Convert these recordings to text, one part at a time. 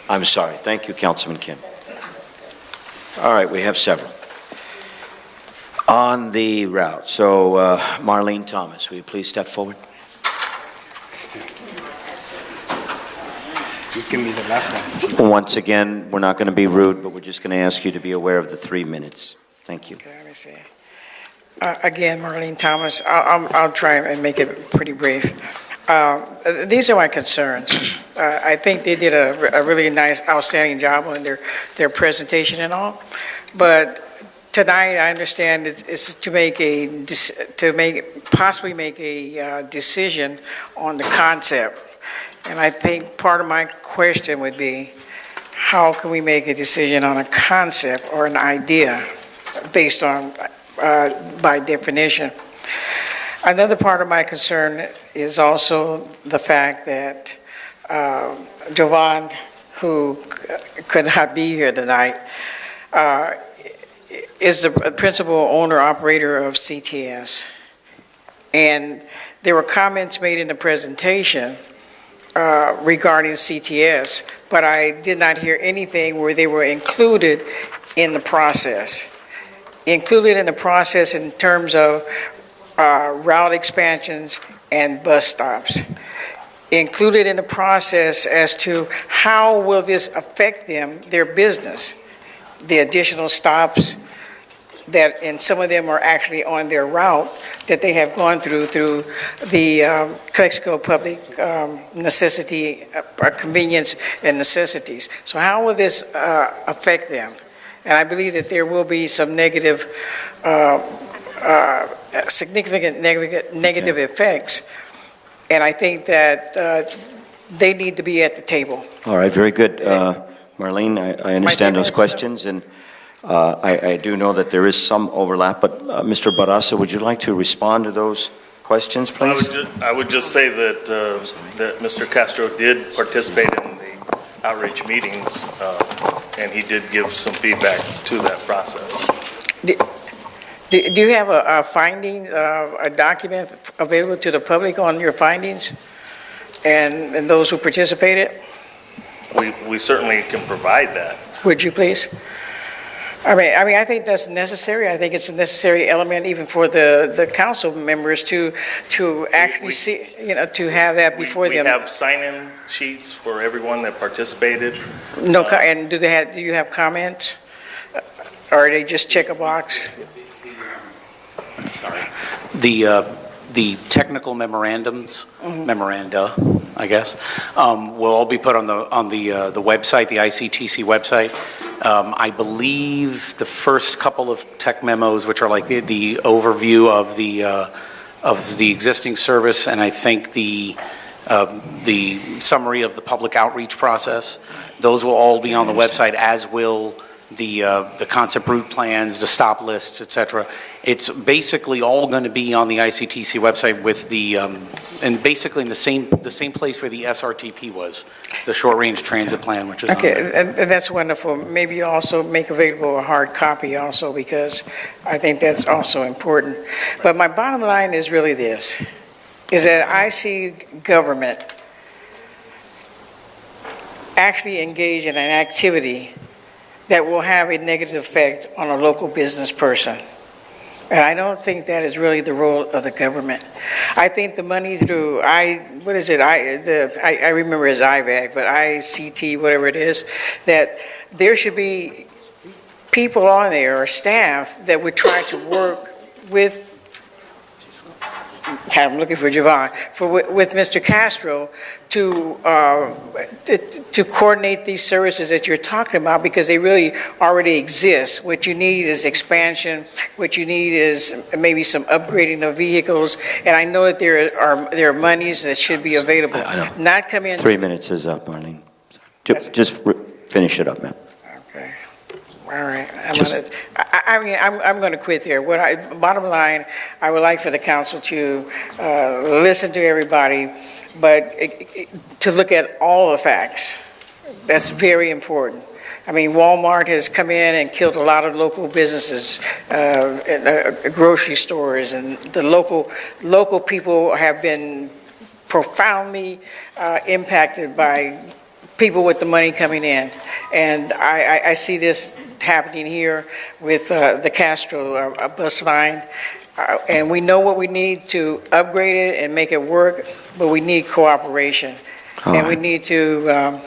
I'm sorry. Thank you, Councilman Kim. All right, we have several. On the route, so Marlene Thomas, will you please step forward? Give me the last one. Once again, we're not going to be rude, but we're just going to ask you to be aware of the 3 minutes. Thank you. Okay, let me see. Again, Marlene Thomas, I'll try and make it pretty brief. These are my concerns. I think they did a really nice, outstanding job on their presentation and all, but tonight I understand it's to possibly make a decision on the concept. And I think part of my question would be, how can we make a decision on a concept or an idea based on, by definition? Another part of my concern is also the fact that Jovan, who could not be here tonight, is the principal owner-operator of CTS. And there were comments made in the presentation regarding CTS, but I did not hear anything where they were included in the process. Included in the process in terms of route expansions and bus stops. Included in the process as to how will this affect them, their business. The additional stops that, and some of them are actually on their route that they have gone through the Calexico public necessity, convenience and necessities. So how will this affect them? And I believe that there will be some negative, significant negative effects. And I think that they need to be at the table. All right, very good. Marlene, I understand those questions, and I do know that there is some overlap, but Mr. Barraza, would you like to respond to those questions, please? I would just say that that Mr. Castro did participate in the outreach meetings, and he did give some feedback to that process. Do you have a finding, a document available to the public on your findings and those who participated? We certainly can provide that. Would you please? I mean, I think that's necessary. I think it's a necessary element even for the council members to actually see, to have that before them. We have sign-in sheets for everyone that participated. No, and do you have comments? Or they just check a box? Sorry. The technical memorandums, memoranda, I guess, will all be put on the website, the ICTC website. I believe the first couple of tech memos, which are like the overview of the existing service, and I think the summary of the public outreach process, those will all be on the website, as will the concept route plans, the stop lists, etc. It's basically all going to be on the ICTC website with the and basically in the same place where the SRTP was, the short range transit plan, which is okay, and that's wonderful. Maybe you also make available a hard copy also, because I think that's also important. But my bottom line is really this, is that I see government actually engage in an activity that will have a negative effect on a local business person. And I don't think that is really the role of the government. I think the money through, I remember as IVAC, but ICT, whatever it is, that there should be people on there or staff that would try to work with, I'm looking for Jovan, with Mr. Castro to coordinate these services that you're talking about, because they really already exist. What you need is expansion. What you need is maybe some upgrading of vehicles. And I know that there are monies that should be available. Not come in. 3 minutes is up, Marlene. Just finish it up, man. Okay. All right. I'm going to quit there. Bottom line, I would like for the council to listen to everybody, but to look at all the facts. That's very important. I mean, Walmart has come in and killed a lot of local businesses, grocery stores, and the local people have been profoundly impacted by people with the money coming in. And I see this happening here with the Castro bus line. And we know what we need to upgrade it and make it work, but we need cooperation. All And we right. need to,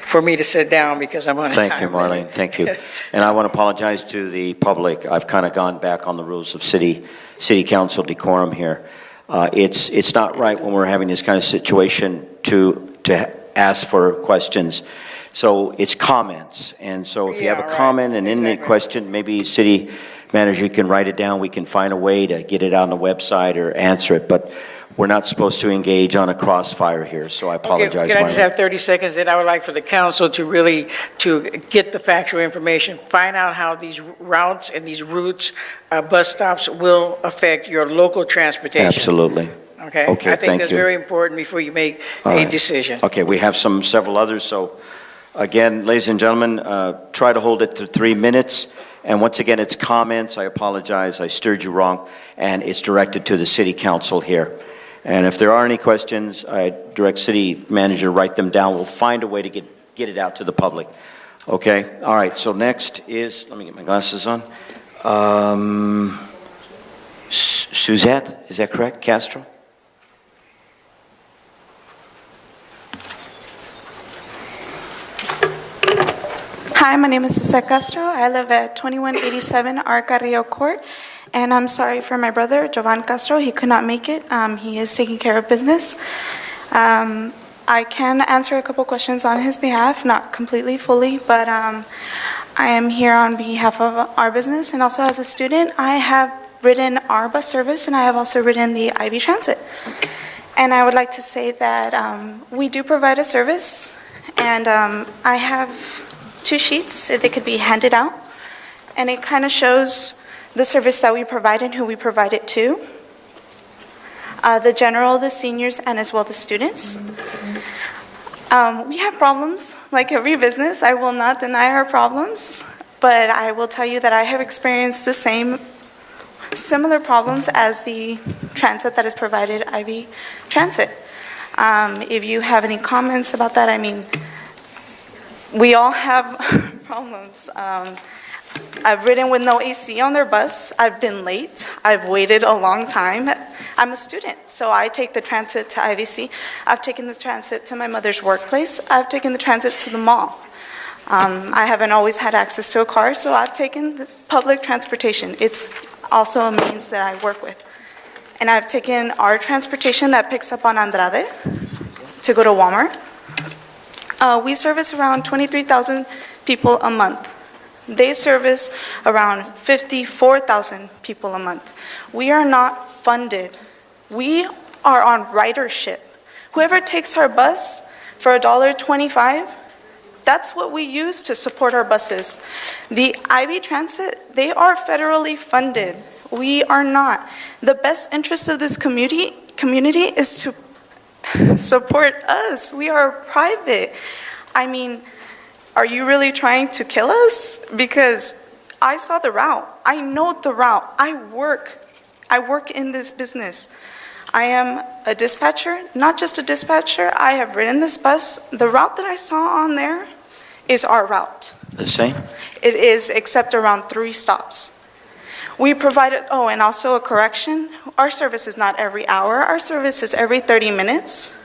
for me to sit down because I'm on a time Thank you, limit. Marlene, thank you. And I want to apologize to the public. I've kind of gone back on the rules of city council decorum here. It's not right when we're having this kind of situation to ask for questions. So it's comments. And so if you have Yeah, a right. comment and in the Exactly. question, maybe city manager can write it down. We can find a way to get it on the website or answer it. But we're not supposed to engage on a crossfire here, so I Okay, apologize, can I just Marlene. have 30 seconds? Then I would like for the council to really, to get the factual information, find out how these routes and these routes, bus stops will affect your local transportation. Absolutely. Okay? Okay, I think thank that's you. very important before you make All a right. decision. Okay, we have several others, so again, ladies and gentlemen, try to hold it to 3 minutes. And once again, it's comments. I apologize, I steered you wrong, and it's directed to the city council here. And if there are any questions, I direct city manager to write them down. We'll find a way to get it out to the public. Okay? All right, so next is, let me get my glasses on. Suzette, is that correct, Castro? Hi, my name is Suzette Castro. I live at 2187 Arca Rio Court, and I'm sorry for my brother, Jovan Castro. He could not make it. He is taking care of business. I can answer a couple questions on his behalf, not completely, fully, but I am here on behalf of our business, and also as a student, I have ridden our bus service, and I have also ridden the IB Transit. And I would like to say that we do provide a service, and I have 2 sheets, if they could be handed out, and it kind of shows the service that we provide and who we provide it to. The general, the seniors, and as well the students. We have problems, like every business. I will not deny our problems, but I will tell you that I have experienced the similar problems as the transit that is provided, IB Transit. If you have any comments about that, I mean, we all have problems. I've ridden with no AC on their bus. I've been late. I've waited a long time. I'm a student, so I take the transit to IVC. I've taken the transit to my mother's workplace. I've taken the transit to the mall. I haven't always had access to a car, so I've taken the public transportation. It's also a means that I work with. And I've taken our transportation that picks up on Andrade to go to Walmart. We service around 23,000 people a month. They service around 54,000 people a month. We are not funded. We are on ridership. Whoever takes our bus for $1.25, that's what we use to support our buses. The IB Transit, they are federally funded. We are not. The best interest of this community is to support us. We are private. I mean, are you really trying to kill us? Because I saw the route. I know the route. I work in this business. I am a dispatcher, not just a dispatcher. I have ridden this bus. The route that I saw on there is our route. The same? It is, except around 3 stops. We provided, oh, and also a correction. Our service is not every hour. Our service is every 30 minutes.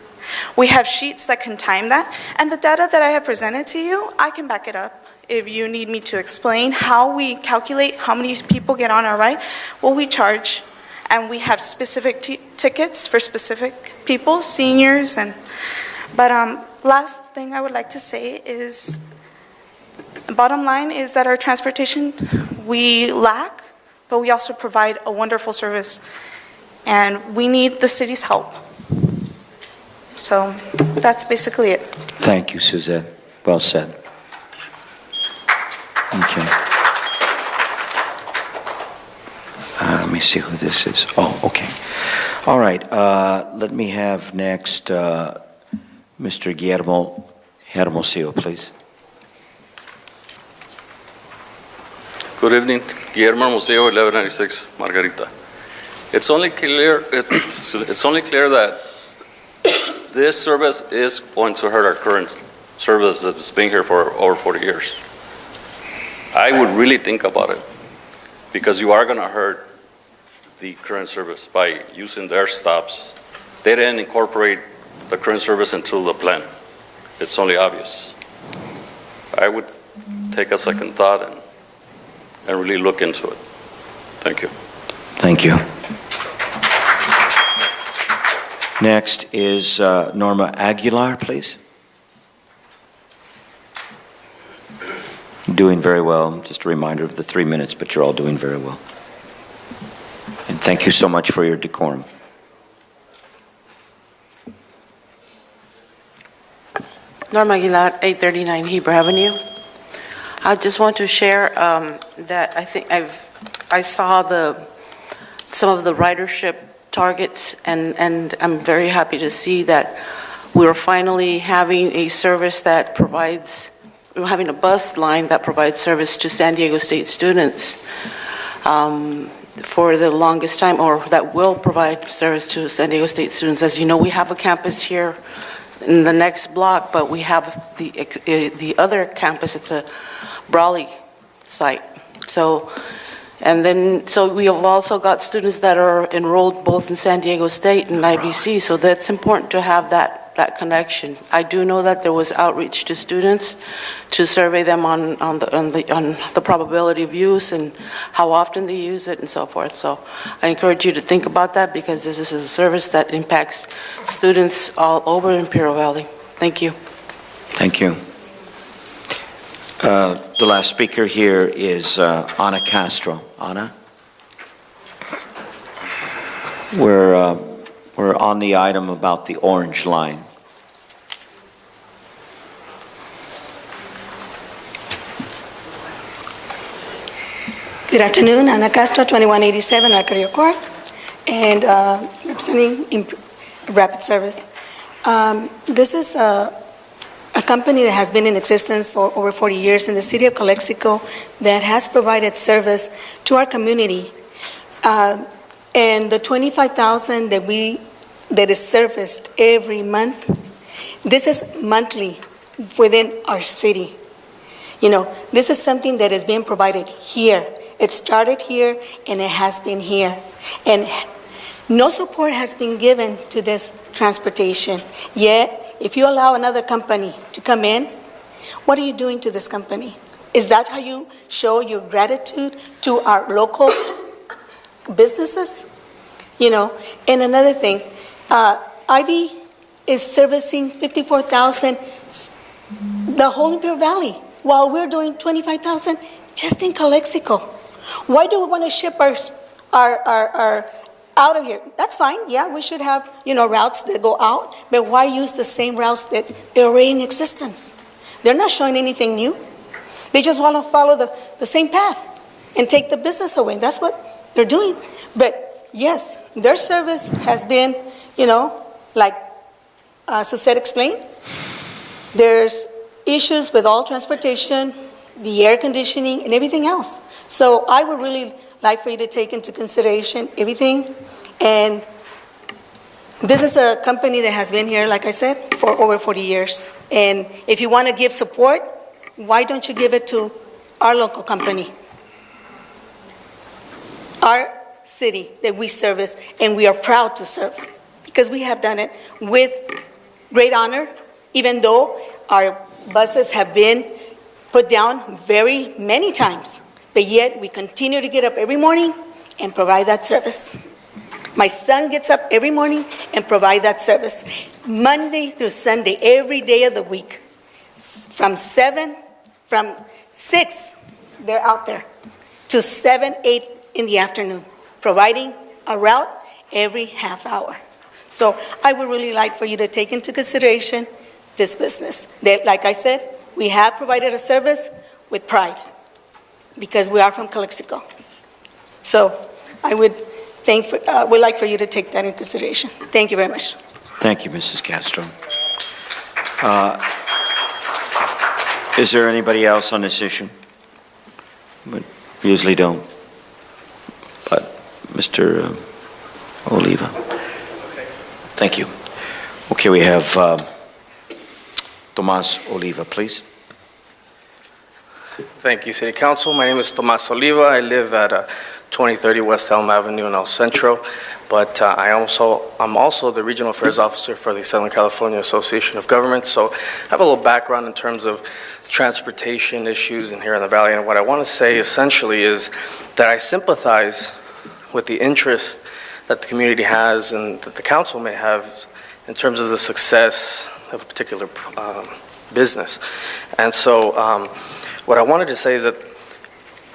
We have sheets that can time that. And the data that I have presented to you, I can back it up. If you need me to explain how we calculate how many people get on our ride, well, we charge. And we have specific tickets for specific people, seniors. But last thing I would like to say is, bottom line is that our transportation, we lack, but we also provide a wonderful service. And we need the city's help. So that's basically it. Thank you, Suzette. Well said. Okay. Let me see who this is. Oh, okay. All right. Let me have next Mr. Guillermo Hermosillo, please. Good evening, Guillermo Hermosillo, 1196 Margarita. It's only clear that this service is going to hurt our current service that's been here for over 40 years. I would really think about it, because you are going to hurt the current service by using their stops. They didn't incorporate the current service into the plan. It's only obvious. I would take a second thought and really look into it. Thank you. Thank you. Next is Norma Aguilar, please. Doing very well. Just a reminder of the 3 minutes, but you're all doing very well. And thank you so much for your decorum. Norma Aguilar, 839 Heber Avenue. I just want to share that I think I saw some of the ridership targets, and I'm very happy to see that we're finally having a service that provides, we're having a bus line that provides service to San Diego State students for the longest time, or that will provide service to San Diego State students. As you know, we have a campus here in the next block, but we have the other campus at the Brawley site. So we have also got students that are enrolled both in San Diego State and IBC, so that's important to have that connection. I do know that there was outreach to students to survey them on the probability of use and how often they use it and so forth. So I encourage you to think about that, because this is a service that impacts students all over Imperial Valley. Thank you. Thank you. The last speaker here is Ana Castro. Ana? We're on the item about the orange line. Good afternoon, Ana Castro, 2187 Arcadio Court, and representing Rapid Service. This is a company that has been in existence for over 40 years in the city of Calexico that has provided service to our community. And the 25,000 that is serviced every month, this is monthly within our city. You know, this is something that is being provided here. It started here and it has been here. And no support has been given to this transportation. Yet, if you allow another company to come in, what are you doing to this company? Is that how you show your gratitude to our local businesses? You know, and another thing, Ivy is servicing 54,000, the whole Imperial Valley, while we're doing 25,000 just in Calexico. Why do we want to ship our out of here? That's fine. Yeah, we should have, you know, routes that go out, but why use the same routes that are already in existence? They're not showing anything new. They just want to follow the same path and take the business away. That's what they're doing. But yes, their service has been, you know, like Suzette explained, there's issues with all transportation, the air conditioning, and everything else. So I would really like for you to take into consideration everything. And this is a company that has been here, like I said, for over 40 years. And if you want to give support, why don't you give it to our local company? Our city that we service, and we are proud to serve, because we have done it with great honor, even though our buses have been put down very many times. But yet we continue to get up every morning and provide that service. My son gets up every morning and provide that service. Monday through Sunday, every day of the week. From 6, they're out there, to 7, 8 in the afternoon, providing a route every half hour. So I would really like for you to take into consideration this business. That, like I said, we have provided a service with pride, because we are from Calexico. So I would like for you to take that into consideration. Thank you very much. Thank you, Mrs. Castro. Is there anybody else on this issue? We usually don't. But Mr. Oliva. Thank you. Okay, we have Tomas Oliva, please. Thank you, City Council. My name is Tomas Oliva. I live at 2030 West Elm Avenue in El Centro, but I'm also the Regional Affairs Officer for the Southern California Association of Governments, so I have a little background in terms of transportation issues in here in the Valley, and what I want to say essentially is that I sympathize with the interest that the community has and that the council may have in terms of the success of a particular business. And so what I wanted to say is that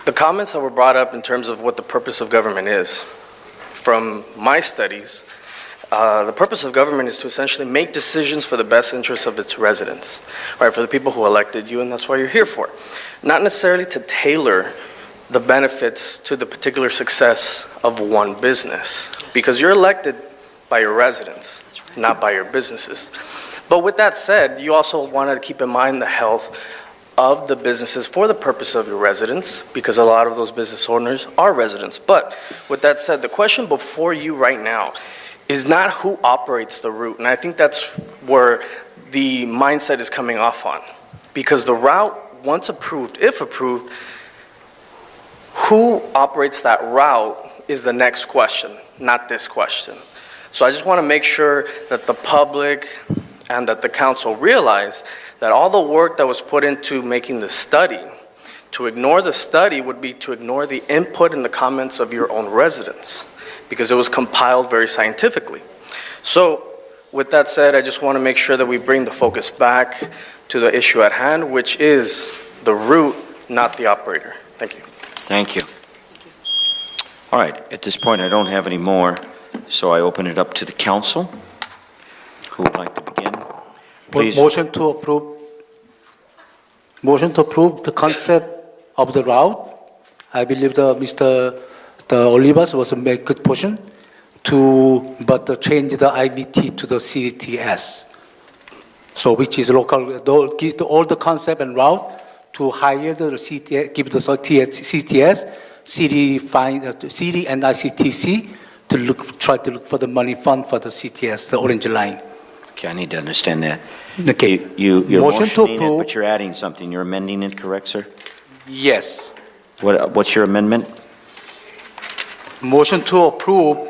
the comments that were brought up in terms of what the purpose of government is, from my studies, the purpose of government is to essentially make decisions for the best interests of its residents, right, for the people who elected you, and that's why you're here for. Not necessarily to tailor the benefits to the particular success of one business, because you're elected by your residents, not by your businesses. But with that said, you also want to keep in mind the health of the businesses for the purpose of your residents, because a lot of those business owners are residents. But with that said, the question before you right now is not who operates the route, and I think that's where the mindset is coming off on. Because the route, once approved, if approved, who operates that route is the next question, not this question. So I just want to make sure that the public and that the council realize that all the work that was put into making the study, to ignore the study would be to ignore the input and the comments of your own residents, because it was compiled very scientifically. So with that said, I just want to make sure that we bring the focus back to the issue at hand, which is the route, not the operator. Thank you. Thank you. All right, at this point, I don't have any more, so I open it up to the council. Who would like to begin? Please. Motion to approve. Motion to approve the concept of the route. I believe the Olivas was a good portion but change the IVT to the CTS. So which is local, give all the concept and route to hire the CTS, give the CTS, city and ICTC to try to look for the money fund for the CTS, the Orange Line. Okay, I need to understand that. Okay. You're Motion to motioning it, approve. but you're adding something. You're amending it, correct, sir? Yes. What's your amendment? Motion to approve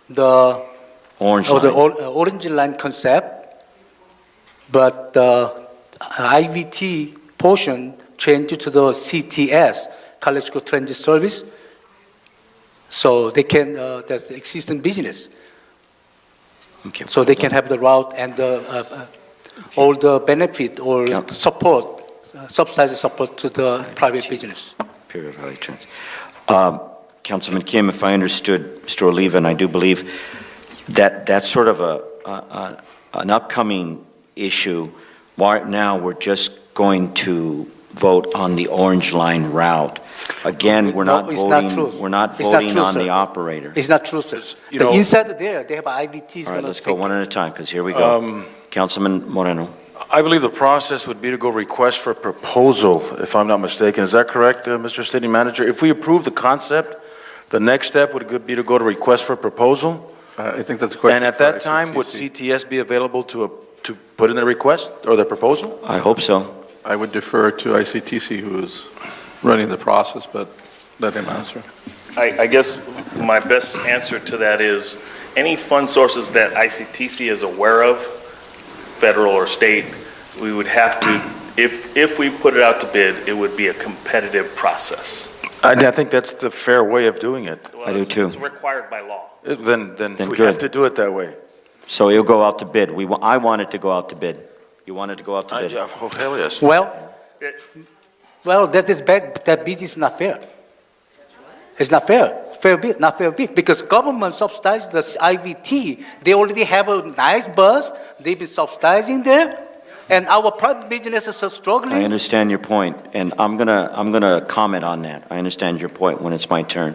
the Orange the line. Orange Line concept, but the IVT portion changed to the CTS, Calexico Transit Service, so they can, that's the existing business, Okay, so they hold can on. have the route and all the benefit or Yeah. support, subsidized support to the private business. Period value trans. Councilman Kim, if I understood Mr. Oliva, and I do believe that that's sort of an upcoming issue. Right now, we're just going to vote on the Orange Line route. Again, we're No, not it's not voting, true. we're not It's not voting true, on sir. the operator. It's not true, sir. You The know- inside there, they have IVTs. All right, gonna let's go take- one at a time, because here we go. Councilman Moreno. I believe the process would be to go request for proposal, if I'm not mistaken. Is that correct, Mr. City Manager? If we approve the concept, the next step would be to go to request for proposal? I think that's a question. And at for that time, would ICTC. CTS be available to put in the request or the proposal? I hope so. I would defer to ICTC, who is running the process, but let him answer. I guess my best answer to that is any fund sources that ICTC is aware of, federal or state, we would have to, if we put it out to bid, it would be a competitive process. I think that's the fair way of doing it. I do too. It's required by law. Then Then we good. have to do it that way. So it'll go out to bid. I want it to go out to bid. You want it to go out to bid? Oh, hell yes. Well, that is bad. That bid is not fair. It's not fair. Fair bid, not fair bid, because government subsidizes the IVT. They already have a nice bus. They've been subsidizing there, and our private businesses are I struggling. understand your point, and I'm gonna comment on that. I understand your point when it's my turn.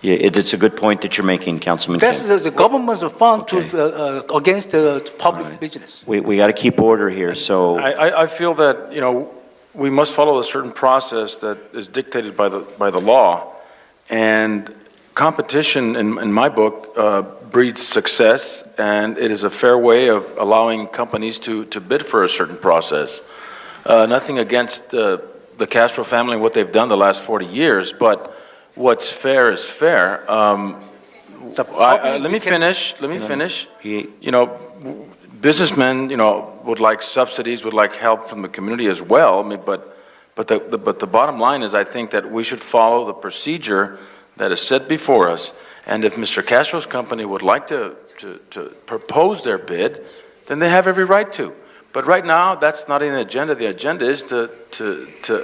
Yeah, it's a good point that you're making, Councilman Kim. That's the government's fund Okay. to against the public All right. business. We got to keep order here, so, I feel that, we must follow a certain process that is dictated by the law. And competition, in my book, breeds success, and it is a fair way of allowing companies to bid for a certain process. Nothing against the Castro family and what they've done the last 40 years, but what's fair is fair. Let me finish. You know, businessmen, you know, would like subsidies, would like help from the community as well. I mean, but the bottom line is, I think that we should follow the procedure that is set before us. And if Mr. Castro's company would like to propose their bid, then they have every right to. But right now, that's not in the agenda. The agenda is to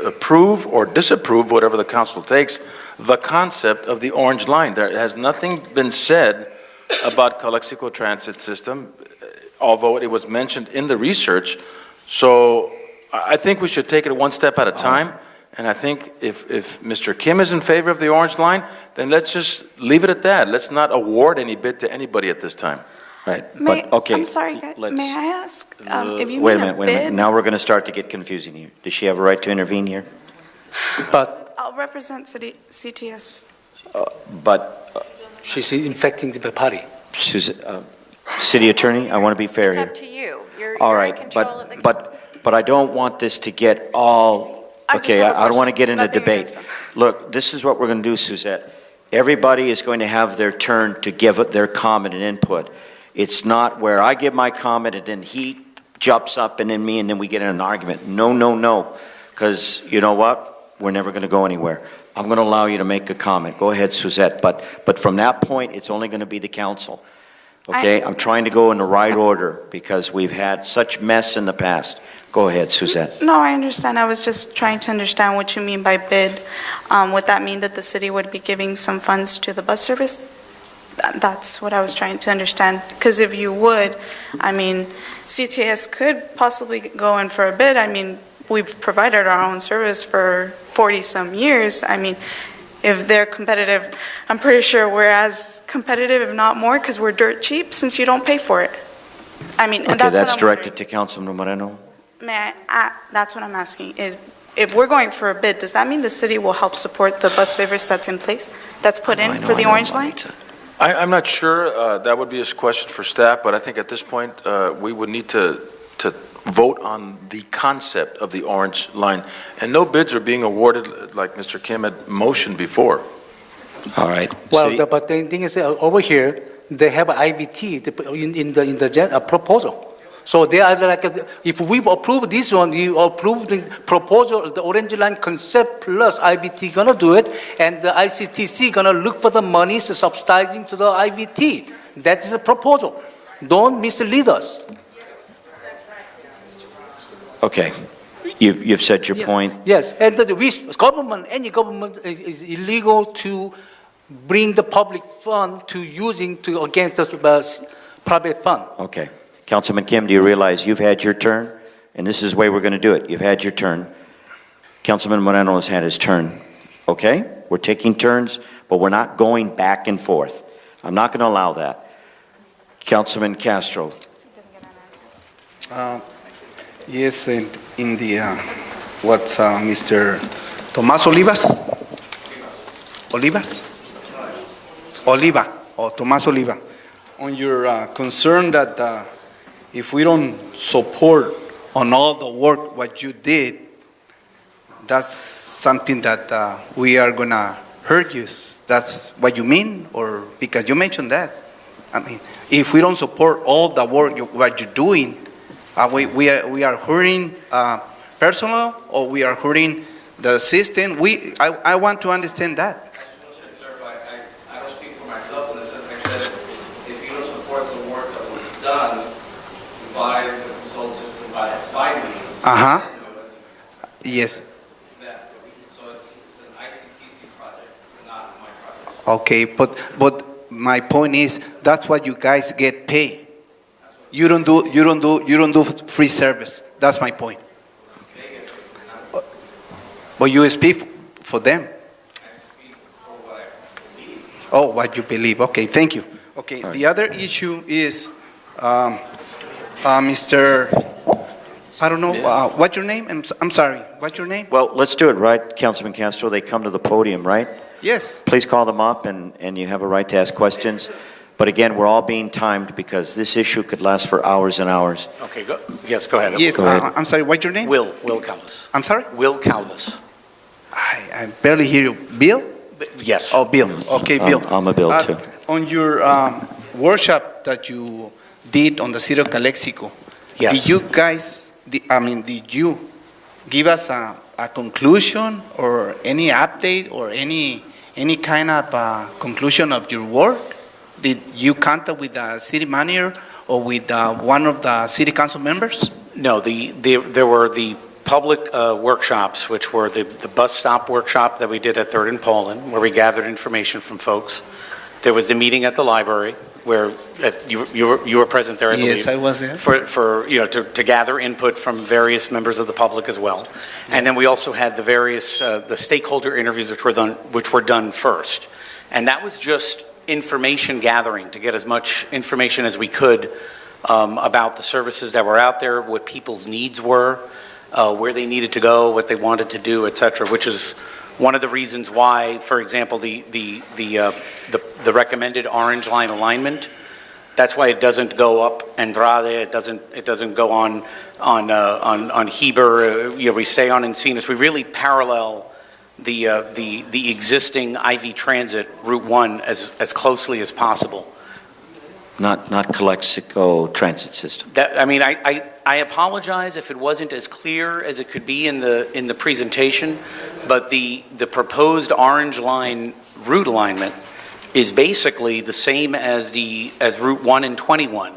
approve or disapprove, whatever the council takes, the concept of the Orange Line. There has nothing been said about Calexico Transit System, although it was mentioned in the research. So I think we should take it one step at a time. And I think if Mr. Kim is in favor of the Orange Line, then let's just leave it at that. Let's not award any bid to anybody at this time. Right, but, okay. I'm sorry, guys. May I ask, if you Wait a mean minute, wait a minute. bid? Now we're going to start to get confusing here. Does she have a right to intervene here? But I'll represent CTS. But, she's infecting the party. City Attorney, I want to be fair It's here. up to you. You're All in right, control of the council. but I don't want this to get all, I just okay, have a I don't want to question. get into Nothing debate. against them. Look, this is what we're going to do, Suzette. Everybody is going to have their turn to give their comment and input. It's not where I give my comment and then he jumps up and then me and then we get in an argument. No, no, no. Because you know what? We're never going to go anywhere. I'm going to allow you to make a comment. Go ahead, Suzette. But from that point, it's only going to be the council. Okay? I'm trying to go in the right order because we've had such mess in the past. Go ahead, Suzette. No, I understand. I was just trying to understand what you mean by bid. Would that mean that the city would be giving some funds to the bus service? That's what I was trying to understand. Because if you would, I mean, CTS could possibly go in for a bid. I mean, we've provided our own service for 40-some years. I mean, if they're competitive, I'm pretty sure we're as competitive, if not more, because we're dirt cheap since you don't pay for it. I mean, and Okay, that's that's what I'm directed to Councilman Moreno. May I, that's what I'm asking, is if we're going for a bid, does that mean the city will help support the bus service that's in place, that's put in for the Orange Line? I'm not sure, that would be a question for staff, but I think at this point, we would need to vote on the concept of the Orange Line. And no bids are being awarded, like Mr. Kim had motioned before. All right. Well, City- but the thing is, over here, they have IVT in the proposal. So they are like, if we approve this one, we approve the proposal, the Orange Line concept plus IVT gonna do it, and the ICTC gonna look for the money subsidizing to the IVT. That is the proposal. Don't mislead us. Okay, you've said your point. Yes, and any government is illegal to bring the public fund to using to against the private fund. Okay. Councilman Kim, do you realize you've had your turn? And this is the way we're going to do it. You've had your turn. Councilman Moreno has had his turn. Okay? We're taking turns, but we're not going back and forth. I'm not going to allow that. Councilman Castro. Yes, in the, what's Mr. Tomás Tomás Oliva. On your concern that if we don't support on all the work what you did, that's something that we are gonna hurt you. That's what you mean, or because you mentioned that. I mean, if we don't support all the work what you're doing, we are hurting personnel, or we are hurting the system. I want to understand that. I don't speak for myself in the sense I said, if you don't support the work that was done by the consultant and by me. Yes. So it's an ICTC project, not my project. Okay, but my point is that's what you guys get paid. You don't do free service. That's my point. But you speak for them. Oh, what you believe. Okay, thank you. Okay, the other issue is, Mr. I don't know, what's your name? I'm sorry, what's your name? Well, let's do it, right, Councilman Castro? They come to the podium, right? Yes. please call them up, and you have a right to ask questions. But again, we're all being timed because this issue could last for hours and hours. Okay, yes, go ahead. Yes, Go ahead. I'm sorry, what's your name? Will Calvis. I'm sorry? Will Calvis. I barely hear you. Bill? Yes. Oh, Bill. Okay, Bill. I'm a Bill, too. On your workshop that you did on the city of Calexico, Yes. did you guys, did you give us a conclusion or any update or any kind of conclusion of your work? Did you contact with the city manager or with one of the city council members? No, there were the public workshops, which were the bus stop workshop that we did at 3rd and Poland, where we gathered information from folks. There was the meeting at the library, where you were present there, I believe. Yes, I was there. For to gather input from various members of the public as well. And then we also had the various the stakeholder interviews, which were done first. And that was just information gathering to get as much information as we could about the services that were out there, what people's needs were, where they needed to go, what they wanted to do, et cetera, which is one of the reasons why, for example, the recommended orange line alignment, that's why it doesn't go up Andrade, it doesn't go on Heber, we stay on Encinas. We really parallel the existing IV Transit Route 1 as closely as possible. Not Calexico transit system. I apologize if it wasn't as clear as it could be in the presentation, but the proposed orange line route alignment is basically the same as Route 1 and 21,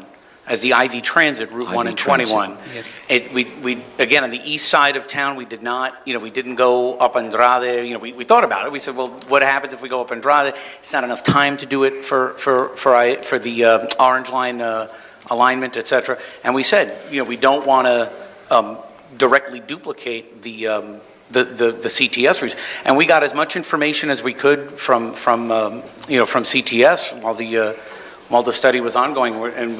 as the IV Transit Route 1 and 21. Yes. We again, on the east side of town, we didn't go up Andrade. We thought about it. We said, well, what happens if we go up Andrade? It's not enough time to do it for the orange line alignment, et cetera. And we said, we don't want to directly duplicate the CTS routes. And we got as much information as we could from CTS while the study was ongoing. And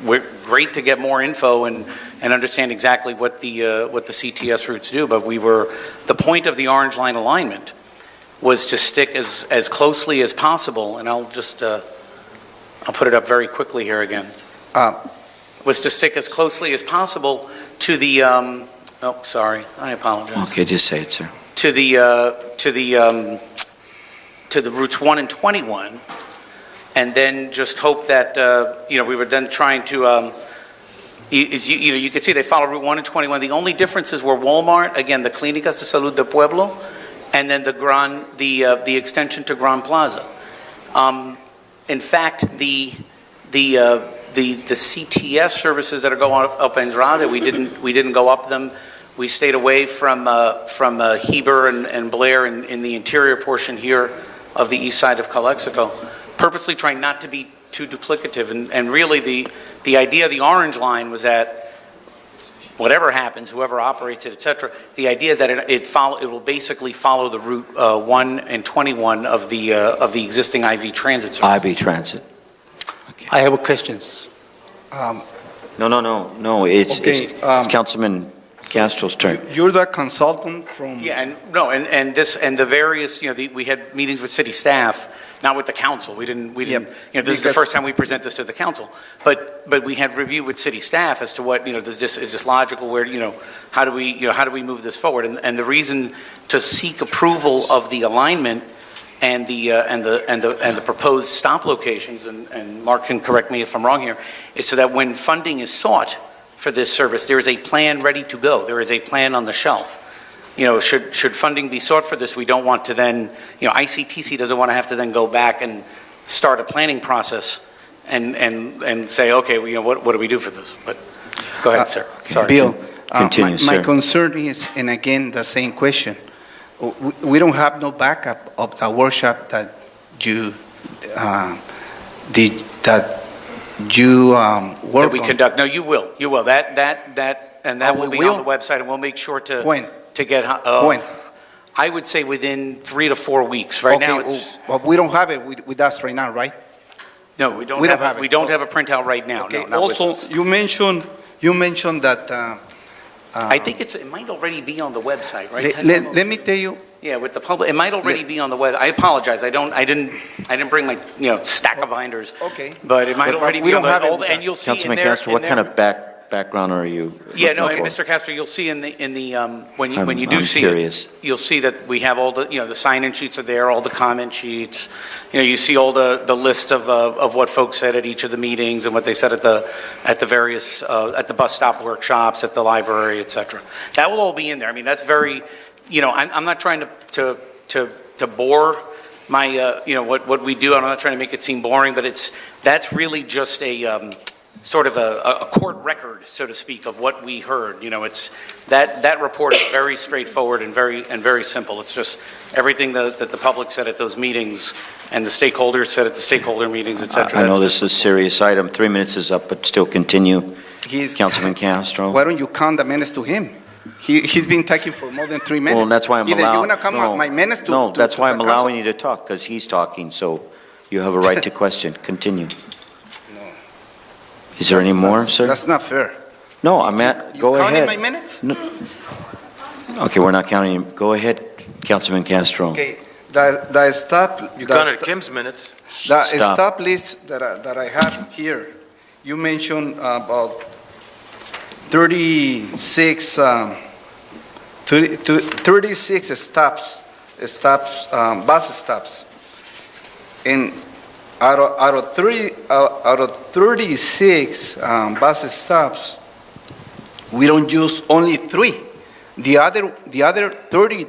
we're great to get more info and understand exactly what the CTS routes do. But the point of the orange line alignment was to stick as closely as possible. And I'll put it up very quickly here again. Was to stick as closely as possible to the, sorry, I apologize. Okay, just say it, sir. To the routes 1 and 21, and then just hope that, we were then trying to, you could see they follow Route 1 and 21. The only differences were Walmart, again, the Clínicas de Salud de Pueblo, and then the extension to Gran Plaza. In fact, the CTS services that are going up Andrade, we didn't go up them. We stayed away from Heber and Blair in the interior portion here of the east side of Calexico, purposely trying not to be too duplicative. And really, the idea of the orange line was that whatever happens, whoever operates it, et cetera, the idea is that it will basically follow the Route 1 and 21 of the existing IV Transit service. IV Transit. Okay. I have questions. No. It's Councilman Castro's turn. You're the consultant from... Yeah, and the various, we had meetings with city staff, not with the council. We didn't. This is the first time we present this to the council. But we had review with city staff as to what, is this logical? Where, how do we move this forward? And the reason to seek approval of the alignment and the proposed stop locations, and Mark can correct me if I'm wrong here, is so that when funding is sought for this service, there is a plan ready to go. There is a plan on the shelf. Should funding be sought for this, we don't want to then, ICTC doesn't want to have to then go back and start a planning process and say, okay, what do we do for this? But go ahead, sir. Sorry. Bill, Continue, my sir. concern is, and again, the same question. We don't have no backup of the workshop that you did, that you work That we on. conduct. No, you will. That will be on the website, and we'll make sure to When? to get. When? I would say within 3 to 4 weeks. Right now, it's well, we don't have it with us right now, right? no, we don't we don't have have it. we don't have a printout right now. Okay. No, not with Also, us. you mentioned that. I think it might already be on the website, right? Let me tell you, Yeah, with the public, it might already be on the web. I apologize, I didn't bring my, stack of binders, Okay. but it might But already we be on don't have the, it. and you'll see in Councilman there. Castro, what kind of background are you Yeah, no, looking for? Mr. Castro, you'll see when you do I'm see curious. it, you'll see that we have all the, the sign-in sheets are there, all the comment sheets. You see all the list of what folks said at each of the meetings and what they said at the various, at the bus stop workshops, at the library, et cetera. That will all be in there. I mean, that's very, I'm not trying to bore my, what we do. I'm not trying to make it seem boring, but that's really just a, sort of a court record, so to speak, of what we heard. That report is very straightforward and very simple. It's just everything that the public said at those meetings and the stakeholders said at the stakeholder meetings, et cetera. I know this is a serious item. 3 minutes is up, but still continue. Councilman Castro. Why don't you count the minutes to him? He's been talking for more than 3 minutes. Well, that's why I'm Either allowing. you're gonna count my minutes to. No, that's to why the I'm council. allowing you to talk, because he's talking, so you have a right to question. Continue. Is there any more, sir? That's not fair. No, go You counting ahead. my minutes? No. Okay, we're not counting. Go ahead, Councilman Castro. Okay, the stop. You counted Kim's minutes. The Stop. stop list that I have here, you mentioned about 36, 36 stops, bus stops. And out of 36 bus stops, we don't use only 3. The other 30,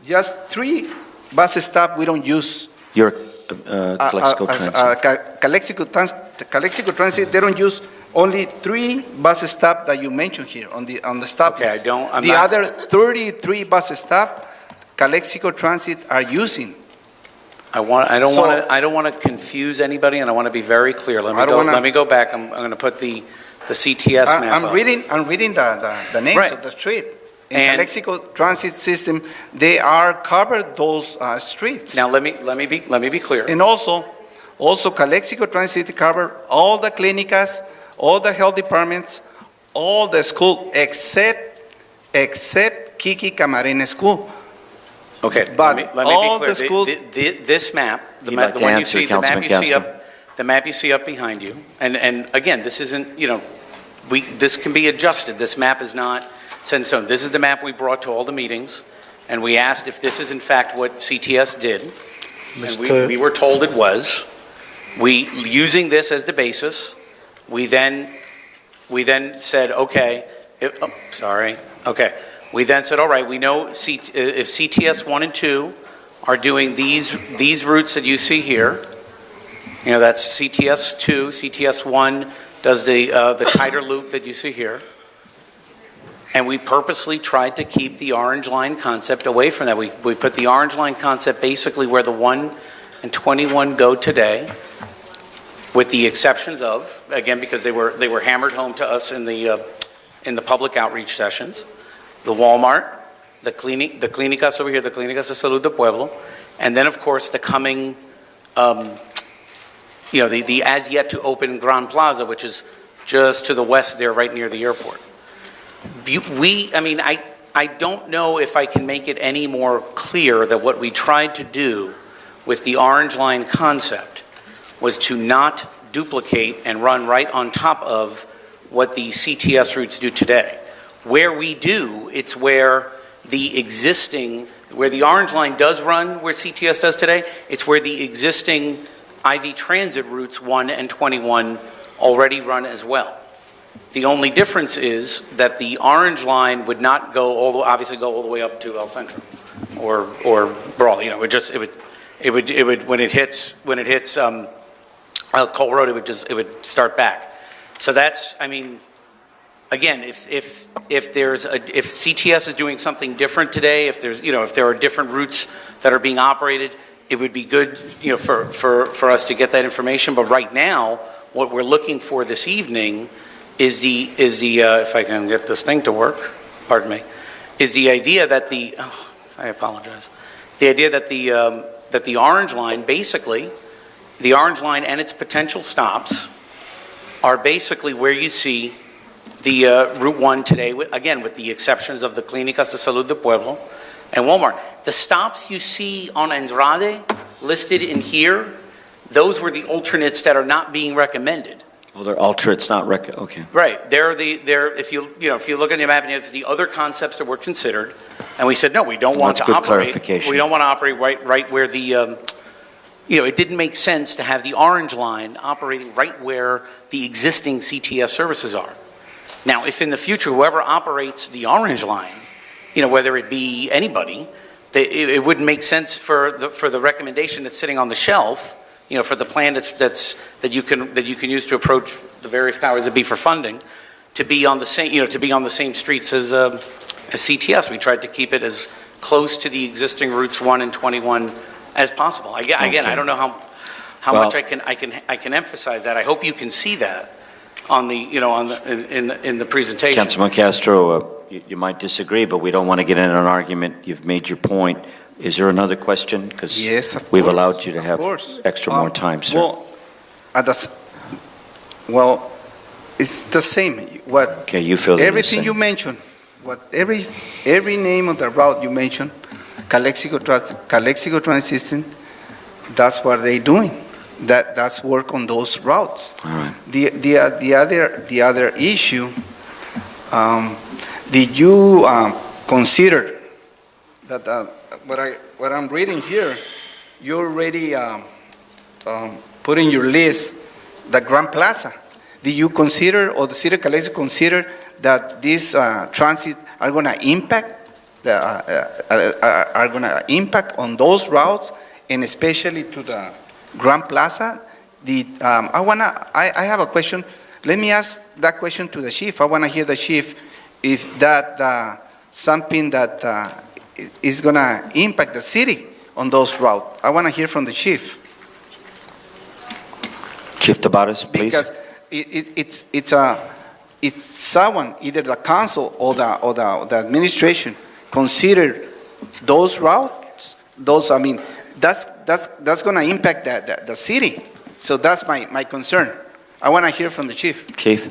just 3 bus stops we don't use. Your Calexico Transit. Calexico Transit, they don't use only 3 bus stops that you mentioned here on the stop Okay, list. I'm The not- other 33 bus stops, Calexico Transit are using. I don't want to confuse anybody, and I want to be very clear. Let me go back. I'm going to put the CTS map I'm up. reading the names Right. of the street. In And- Calexico Transit System, they are covered those streets. Now, let me be clear. And also Calexico Transit cover all the clinicas, all the health departments, all the school except Kiki Camarena School. Okay, But let me all be the clear. school- This map, You'd like to answer, Councilman Castro? the map you see up behind you, and again, this isn't, this can be adjusted. This map is not set in stone. This is the map we brought to all the meetings, and we asked if this is in fact what CTS did. And we were told it was. Using this as the basis, we then said, okay, we then said, all right, we know if CTS 1 and 2 are doing these routes that you see here, that's CTS 2, CTS 1 does the tighter loop that you see here. And we purposely tried to keep the orange line concept away from that. We put the orange line concept basically where the 1 and 21 go today, with the exceptions of, again, because they were hammered home to us in the public outreach sessions, the Walmart, the Clínicas over here, the Clínicas de Salud del Pueblo, and then, of course, the coming, the as yet to open Gran Plaza, which is just to the west there, right near the airport. I don't know if I can make it any more clear that what we tried to do with the orange line concept was to not duplicate and run right on top of what the CTS routes do today. Where we do, it's where where the orange line does run, where CTS does today, it's where the existing IV transit routes 1 and 21 already run as well. The only difference is that the orange line would not obviously go all the way up to El Centro or Brawley. It would when it hits Cole Road, it would start back. So that's, again, if CTS is doing something different today, if there are different routes that are being operated, it would be good, for us to get that information. But right now, what we're looking for this evening is the if I can get this thing to work, pardon me, is the idea that I apologize, the idea that the orange line, basically, the orange line and its potential stops are basically where you see the Route 1 today, again, with the exceptions of the Clínicas de Salud del Pueblo, and Walmart. The stops you see on Andrade listed in here, those were the alternates that are not being recommended. Well, they're alternates, not okay. Right, if you look on the map, it's the other concepts that were considered, and we said, no, we don't want That's to good operate. clarification. We don't want to operate right where the, it didn't make sense to have the orange line operating right where the existing CTS services are. Now, if in the future, whoever operates the orange line, whether it be anybody, it wouldn't make sense for the recommendation that's sitting on the shelf, for the plan that you can use to approach the various powers that be for funding, to be on the same streets as CTS. We tried to keep it as close to the existing routes 1 and 21 as possible. Again, I don't know how much I can emphasize that. I hope you can see that on the in the presentation. Councilman Castro, you might disagree, but we don't want to get in an argument. You've made your point. Is there another question? Because Yes, of we've course, allowed you to have of course. extra more time, sir. Well, it's the same. Okay, you feel the Everything same. you mentioned, every name of the route you mentioned, Calexico Transit System, that's what they're doing. That's work on those routes. All right. The other issue, did you consider that what I'm reading here, you already put in your list the Grand Plaza. Did you consider, or the city of Calexico consider, that these transit are going to impact on those routes, and especially to the Grand Plaza? I have a question. Let me ask that question to the chief. I want to hear the chief. Is that something that is going to impact the city on those routes? I want to hear from the chief. Chief Tabares, please. Because it's someone, either the council or the administration, consider those routes. That's going to impact the city. So that's my concern. I want to hear from the chief. Chief.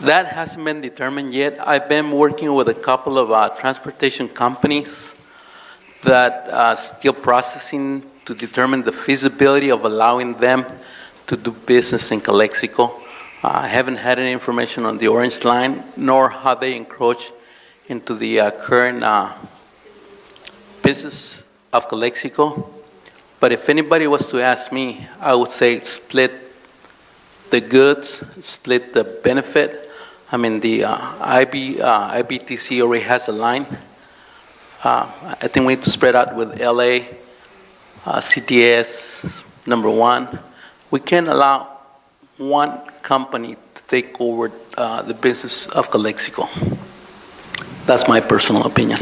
That hasn't been determined yet. I've been working with a couple of transportation companies that are still processing to determine the feasibility of allowing them to do business in Calexico. I haven't had any information on the Orange Line, nor how they encroach into the current business of Calexico. But if anybody was to ask me, I would say split the goods, split the benefit. I mean, the IBTC already has a line. I think we need to spread out with LA, CTS, number one. We can't allow one company to take over the business of Calexico. That's my personal opinion.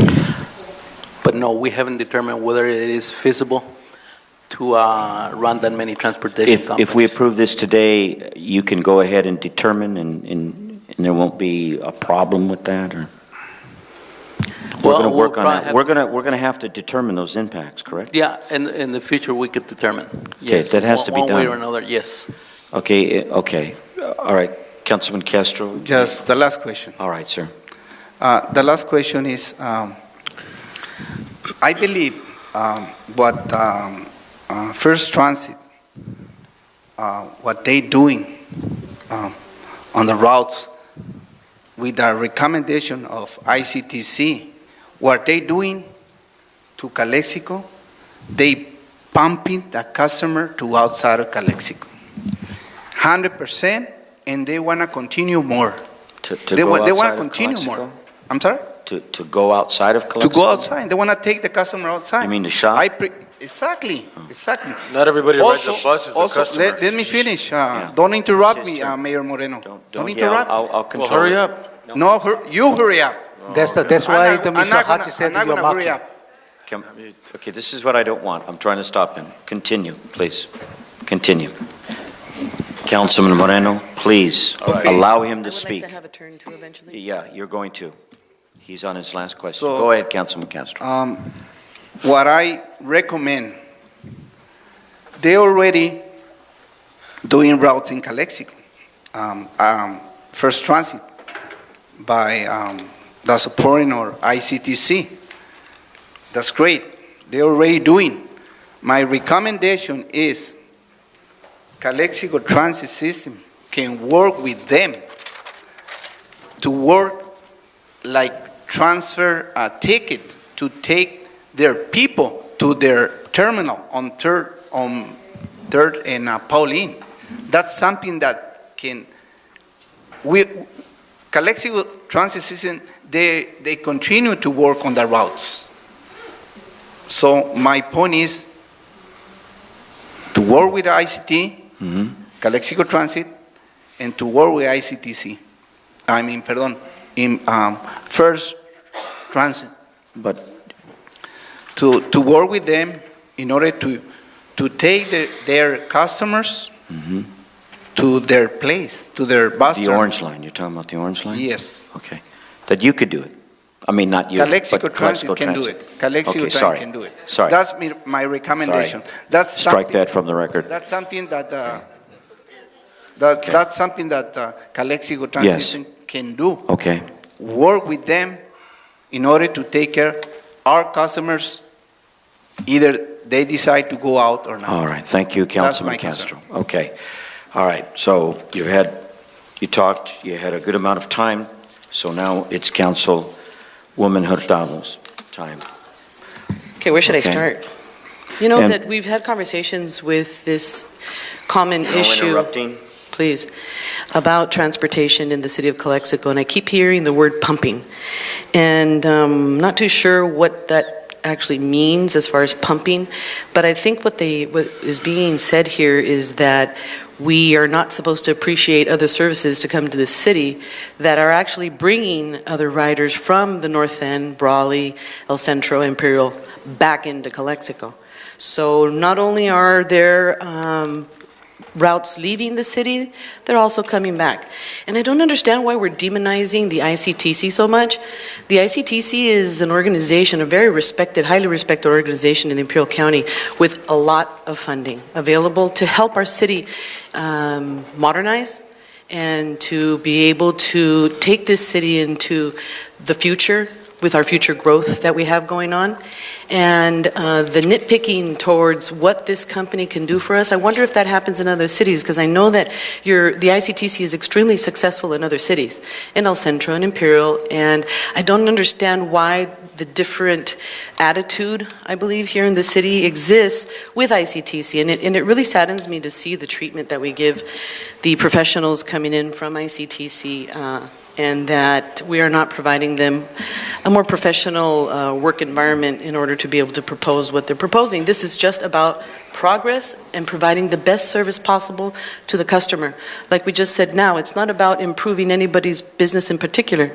But no, we haven't determined whether it is feasible to run that many transportation companies. If we approve this today, you can go ahead and determine, and there won't be a problem with that, or? We're going to work on that. We're going to have to determine those impacts, correct? Yeah, in the future we could determine. Okay, Yes, that has to be one way done. or another, yes. Okay, all right. Councilman Castro? Just the last question. All right, sir. The last question is, I believe what First Transit, what they doing on the routes with the recommendation of ICTC, what they doing to Calexico, they pumping the customer to outside of Calexico. 100%, and they want to continue more. They want to continue more. I'm sorry? To go outside of Calexico? To go outside. They want to take the customer outside. You mean to shop? Exactly. Not everybody rides the bus is a also, customer. let me finish. Don't interrupt me, Sister. Mayor Moreno. Don't interrupt. I'll Well, control hurry it. up. No, you hurry up. That's why the Mr. Haji said I'm not you're going to hurry mocking. up. Okay, this is what I don't want. I'm trying to stop him. Continue, please. Continue. Councilman Moreno, please allow him to speak. I would like to have a turn too eventually. Yeah, you're going to. He's on his last question. So, Go ahead, Councilman Castro. What I recommend, they already doing routes in Calexico. First Transit by the supporting or ICTC. That's great. They're already doing. My recommendation is Calexico Transit System can work with them to work like transfer a ticket to take their people to their terminal on Third and Pauline. That's something that Calexico Transit System, they continue to work on the routes. So my point is to work with ICT, Calexico Transit, and to work with ICTC. First Transit. But To work with them in order to take their customers to their place, to their bus the terminal. orange line, you're talking about the orange line? Yes. Okay. That you could do it. I mean, not you, Calexico but Transit Calexico can do Transit. it. Calexico Okay, Transit sorry. can do it. Sorry. That's my recommendation. That's Strike something- that from the record. That's something that, Okay. that's something that Calexico Transit Yes. System can do. Okay. Work with them in order to take care our customers, either they decide to go out or not. All right, thank you, Councilman my concern. Castro. Okay, all right, so you talked, you had a good amount of time, so now it's Councilwoman Hurtado's time. Okay, where should I Okay. start? You know And- that we've had conversations with this common No issue. interrupting. Please, about transportation in the city of Calexico, and I keep hearing the word pumping. And I'm not too sure what that actually means as far as pumping, but I think what is being said here is that we are not supposed to appreciate other services to come to the city that are actually bringing other riders from the North End, Brawley, El Centro, Imperial, back into Calexico. So not only are there routes leaving the city, they're also coming back. And I don't understand why we're demonizing the ICTC so much. The ICTC is an organization, a very respected, highly respected organization in Imperial County with a lot of funding available to help our city modernize and to be able to take this city into the future with our future growth that we have going on. And the nitpicking towards what this company can do for us, I wonder if that happens in other cities, because I know that the ICTC is extremely successful in other cities, in El Centro and Imperial, and I don't understand why the different attitude, I believe, here in the city exists with ICTC, and it really saddens me to see the treatment that we give the professionals coming in from ICTC, and that we are not providing them a more professional work environment in order to be able to propose what they're proposing. This is just about progress and providing the best service possible to the customer. Like we just said now, it's not about improving anybody's business in particular.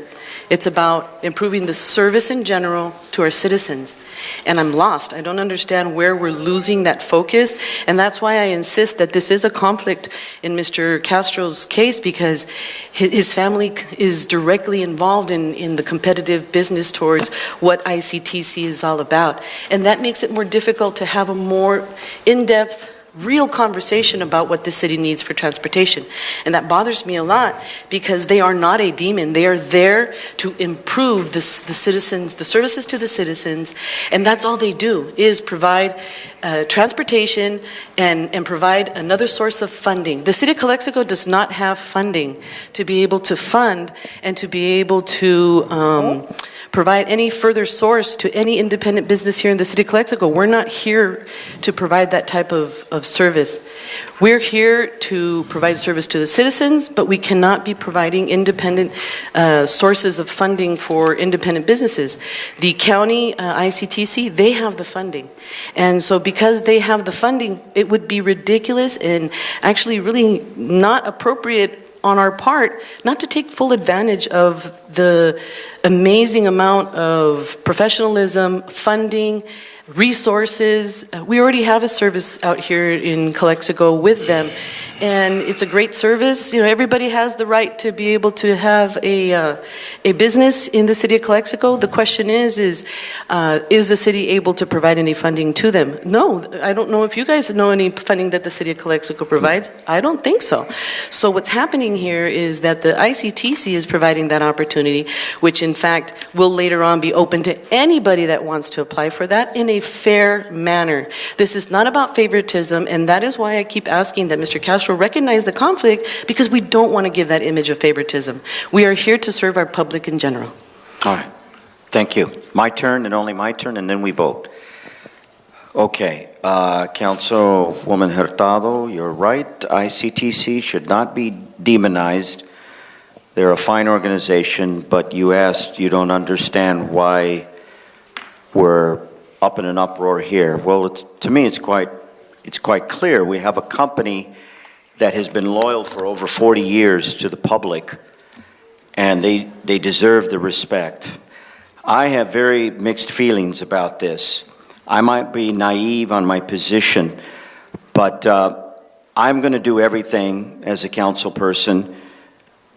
It's about improving the service in general to our citizens. And I'm lost. I don't understand where we're losing that focus. And that's why I insist that this is a conflict in Mr. Castro's case, because his family is directly involved in the competitive business towards what ICTC is all about. And that makes it more difficult to have a more in-depth, real conversation about what the city needs for transportation. And that bothers me a lot, because they are not a demon. They are there to improve the citizens, the services to the citizens, and that's all they do, is provide transportation and provide another source of funding. The city of Calexico does not have funding to be able to fund and to be able to provide any further source to any independent business here in the city of Calexico. We're not here to provide that type of service. We're here to provide service to the citizens, but we cannot be providing independent sources of funding for independent businesses. The county ICTC, they have the funding. And so because they have the funding, it would be ridiculous and actually really not appropriate on our part not to take full advantage of the amazing amount of professionalism, funding, resources. We already have a service out here in Calexico with them, and it's a great service. You know, everybody has the right to be able to have a business in the city of Calexico. The question is the city able to provide any funding to them? No, I don't know if you guys know any funding that the city of Calexico provides. I don't think so. So what's happening here is that the ICTC is providing that opportunity, which in fact will later on be open to anybody that wants to apply for that in a fair manner. This is not about favoritism, and that is why I keep asking that Mr. Castro recognize the conflict, because we don't want to give that image of favoritism. We are here to serve our public in general. All right. Thank you. My turn and only my turn, and then we vote. Okay. Councilwoman Hurtado, you're right. ICTC should not be demonized. They're a fine organization, but you asked, you don't understand why we're up in an uproar here. Well, to me, it's quite clear. We have a company that has been loyal for over 40 years to the public, and they deserve the respect. I have very mixed feelings about this. I might be naive on my position, but I'm going to do everything as a council person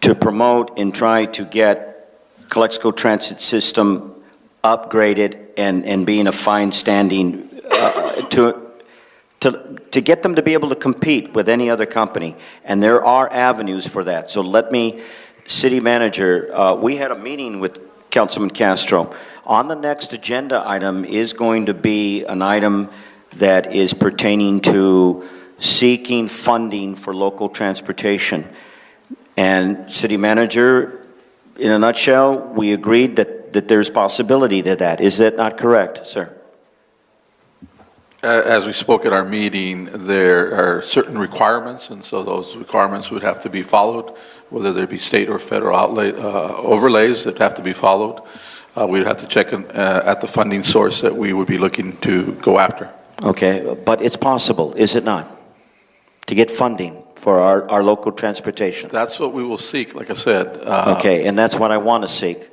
to promote and try to get Calexico Transit System upgraded and be in a fine standing to get them to be able to compete with any other company. And there are avenues for that. So let me, City Manager, we had a meeting with Councilman Castro. On the next agenda item is going to be an item that is pertaining to seeking funding for local transportation. And City Manager, in a nutshell, we agreed that there's possibility to that. Is that not correct, sir? As we spoke at our meeting, there are certain requirements, and so those requirements would have to be followed, whether they be state or federal overlays that have to be followed. We'd have to check at the funding source that we would be looking to go after. Okay, but it's possible, is it not, to get funding for our local transportation? That's what we will seek, like I said. Okay, and that's what I want to seek.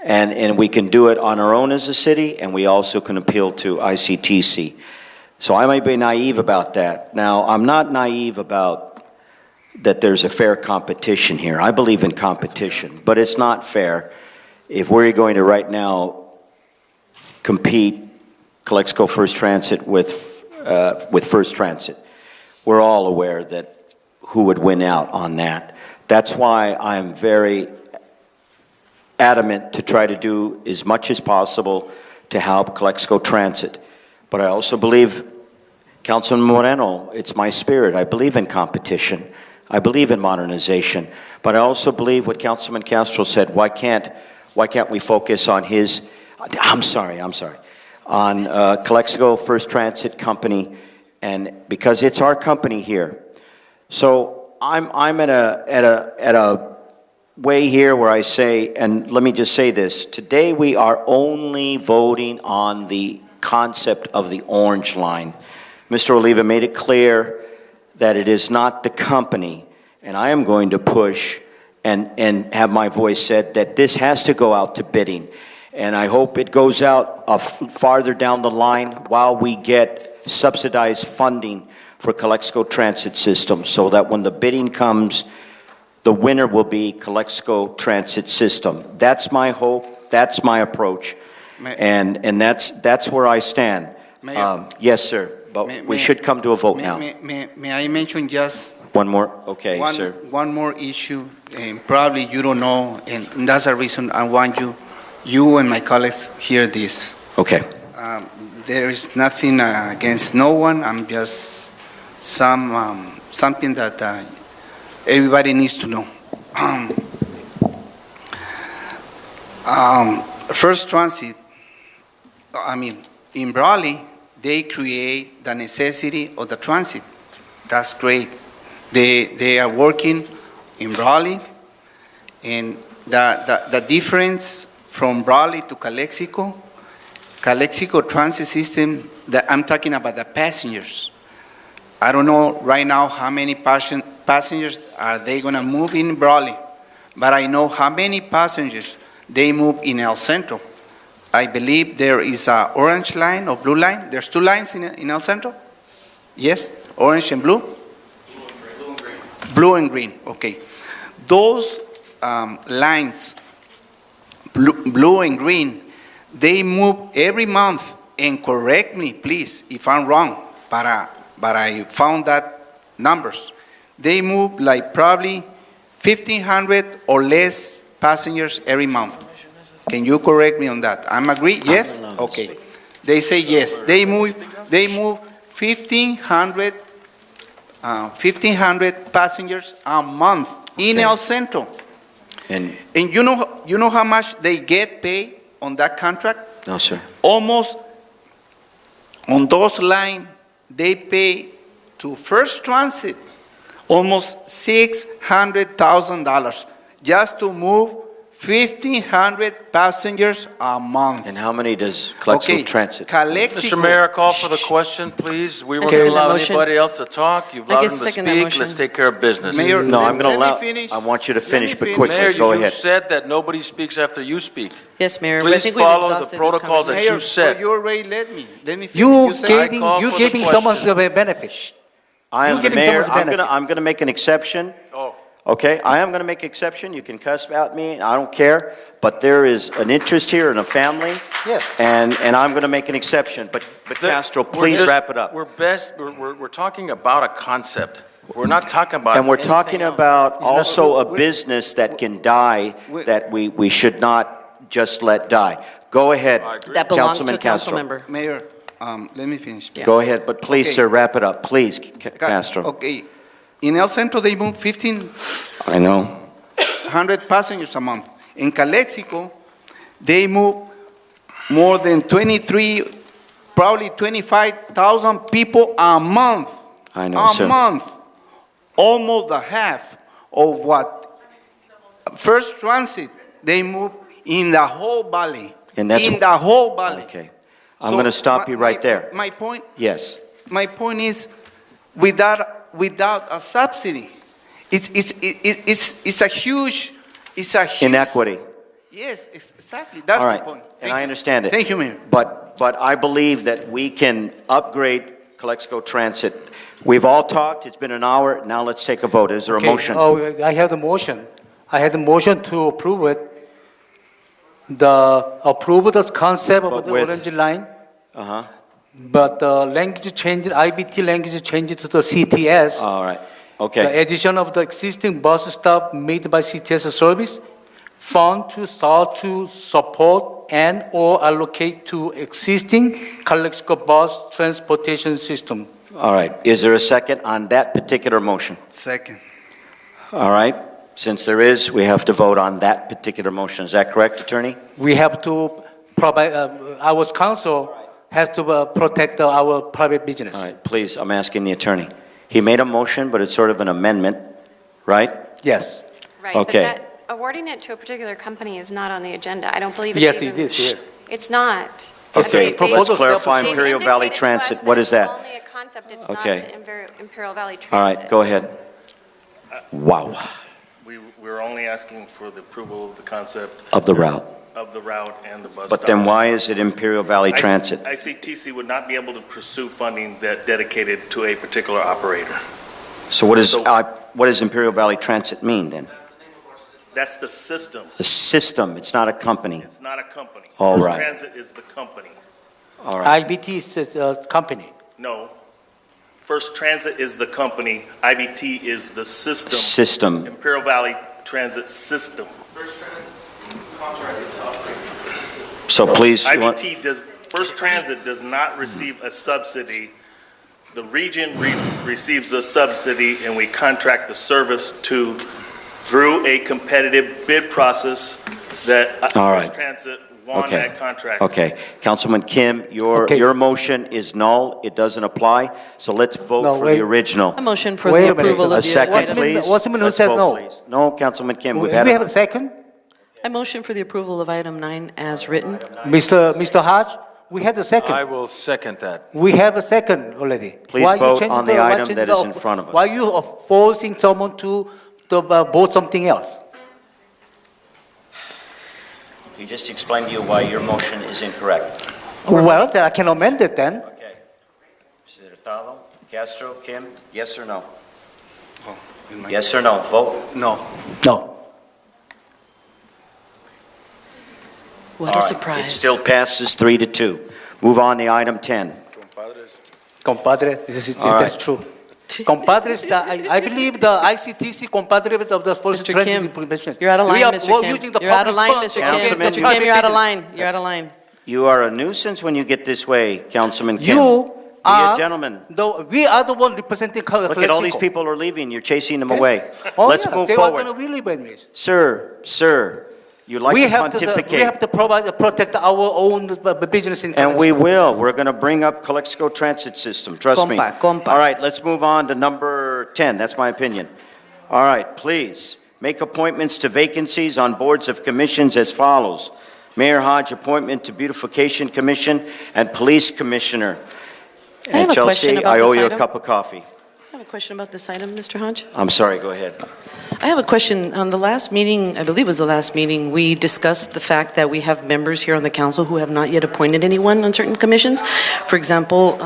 And we can do it on our own as a city, and we also can appeal to ICTC. So I might be naive about that. Now, I'm not naive about that there's a fair competition here. I believe in competition, but it's not fair if we're going to right now compete Calexico First Transit with First Transit. We're all aware that who would win out on that. That's why I'm very adamant to try to do as much as possible to help Calexico Transit. But I also believe, Councilman Moreno, it's my spirit. I believe in competition. I believe in modernization. But I also believe what Councilman Castro said, why can't we focus on on Calexico First Transit Company, and because it's our company here. So I'm at a way here where I say, and let me just say this, today we are only voting on the concept of the orange line. Mr. Oliva made it clear that it is not the company, and I am going to push and have my voice said that this has to go out to bidding. And I hope it goes out farther down the line while we get subsidized funding for Calexico Transit System, so that when the bidding comes, the winner will be Calexico Transit System. That's my hope. That's my approach. And that's where I stand. Yes, sir. But we should come to a vote now. May I mention just one more? Okay, sir. One more issue, and probably you don't know, and that's the reason I want you and my colleagues hear this. Okay. There is nothing against no one. I'm just something that everybody needs to know. First Transit, in Brawley, they create the necessity of the transit. That's great. They are working in Brawley, and the difference from Brawley to Calexico Transit System, I'm talking about the passengers. I don't know right now how many passengers are they going to move in Brawley, but I know how many passengers they move in El Centro. I believe there is an orange line or blue line. There's two lines in El Centro? Yes? Orange and blue? blue and green, okay. Those lines, blue and green, they move every month, and correct me, please, if I'm wrong, but I found that numbers. They move like probably 1,500 or less passengers every month. Can you correct me on that? I'm agree, yes? Okay. They say yes. They move 1,500 passengers a month in Okay. El Centro. And, And you know how much they get paid on that contract? no, sir. Almost, on those lines, they pay to First Transit almost $600,000 just to move 1,500 passengers a month. And how many does Calexico Okay, Transit? Calexico. Mr. Mayor, call for the question, please. We won't second allow that motion. anybody else to talk. You've I allowed guess them to second that speak. motion. Let's take care of business. Mayor, No, I'm going to let me allow, finish. I want you to Let finish, me but finish. quickly, Mayor, go you ahead. said that nobody speaks after you speak. Yes, Mayor. I Please think we've follow the exhausted this protocol that conversation. you set. But you already let me finish. You said- giving, call you for the giving someone question. a benefit. I am You're the giving mayor. someone's benefit. I'm going to make an exception. Oh. Okay, I am going to make an exception. You can cuss at me. I don't care. But there is an interest here in a family. Yes. And I'm going to make an exception. But Castro, We're please just- wrap it up. We're talking about a concept. We're not talking about And we're anything talking else. about not also a true. business that can die, that we should not just let die. Go ahead, I agree. That belongs to Councilman a council Castro. member. Mayor, let me finish. please. Go ahead, but please, Okay. sir, wrap it up, please, Castro. Okay. In El Centro, they move 1,500 I know. passengers a month. In Calexico, they move more than 23, probably 25,000 people a month. I know, sir. A month. Almost the half of what First Transit, they move in the whole valley. And that's- In the whole valley. Okay. I'm So going to stop you right there. My point Yes. is, without a subsidy, it's a huge, Inequity. yes, exactly, that's All my right, point. and Thank I you. understand it. Thank you, Mayor. But I believe that we can upgrade Calexico Transit. We've all talked, it's been an hour, now let's take a vote. Is there a Okay. motion? Oh, I have the motion. I have the motion to approve it. Approve the concept But of the with- orange line, Uh-huh, but the language change, IBT language change to the CTS. all right, The okay. addition of the existing bus stop made by CTS service, fund to start to support and/or allocate to existing Calexico bus transportation system. All right, is there a second on that particular motion? Second. All right, since there is, we have to vote on that particular motion. Is that correct, Attorney? We have to provide, our council has to protect our private business. All right, please, I'm asking the attorney. He made a motion, but it's sort of an amendment, right? Yes. Right, but Okay. that, awarding it to a particular company is not on the agenda. I don't believe it's Yes, even. it is here. It's not. Okay, Okay, let's proposal clarify self-assured. Imperial Valley They've indicated to Transit. us What is that? It's only a concept, it's not Okay. to Imperial Valley Transit. All right, go ahead. Wow, We're only asking for the approval of the concept. of the route. Of the route and the bus But then stops. why is it Imperial Valley Transit? ICTC would not be able to pursue funding that dedicated to a particular operator. So what does Imperial Valley Transit mean then? That's the system. The system, it's not a company. It's not a company. All First right. Transit is the company. All right, IBT is a company. No. First Transit is the company. IBT is the system. system. Imperial Valley Transit System. So please, you want- First Transit does not receive a subsidy. The region receives a subsidy, and we contract the service through a competitive bid process that All right. First Transit won Okay. that contract. okay. Councilman Kim, Okay. your motion is null, it doesn't apply, so let's vote No, for wait. the original. A motion for Wait the a minute. approval A of the second, item. please. What's the minute who Let's says vote, no? please. No, Councilman Kim, Do we've we had have a enough. second? I motion for the approval of item 9 as written. Mr. Hodge, we had a I second. will second that. We have a second already. Please Why you vote change on the why item change that is in front of us. Why you are forcing someone to vote something else? He just explained to you why your motion is incorrect. Well, then I can amend it then. Okay. Mr. Hurtado, Castro, Kim, yes or no? Yes or no? Vote. No. No. What All a right. surprise. It still passes 3-2. Move on to item 10. Compadre, this is, All that's right. true. Compadres, I believe the ICTC compadre of the first Mr. trend Kim, implementation. you're out of line, We are Mr. Kim. using the You're out of public line, funds. Mr. Kim. Councilman, Mr. Kim, you're out of line. You're out of line. You are a nuisance when you get this way, Councilman Kim. You Be a are, gentleman. we are the one representing Calexico. Look at all these people are leaving. You're chasing them Okay. away. Oh, Let's yeah, move they forward. are going to really win. Sir, you like We to have to pontificate. protect our own business in And we Calexico. will. We're going to bring up Calexico Transit System. Trust me. Compa. All right, let's move on to number 10. That's my opinion. All right, please make appointments to vacancies on boards of commissions as follows. Mayor Hodge, appointment to Beautification Commission and Police Commissioner. I have And a question Chelsea, about I owe this you a item. cup of coffee. I have a question about this item, Mr. Hodge. I'm sorry, go ahead. I have a question. On the last meeting, I believe it was the last meeting, we discussed the fact that we have members here on the council who have not yet appointed anyone on certain commissions. For example,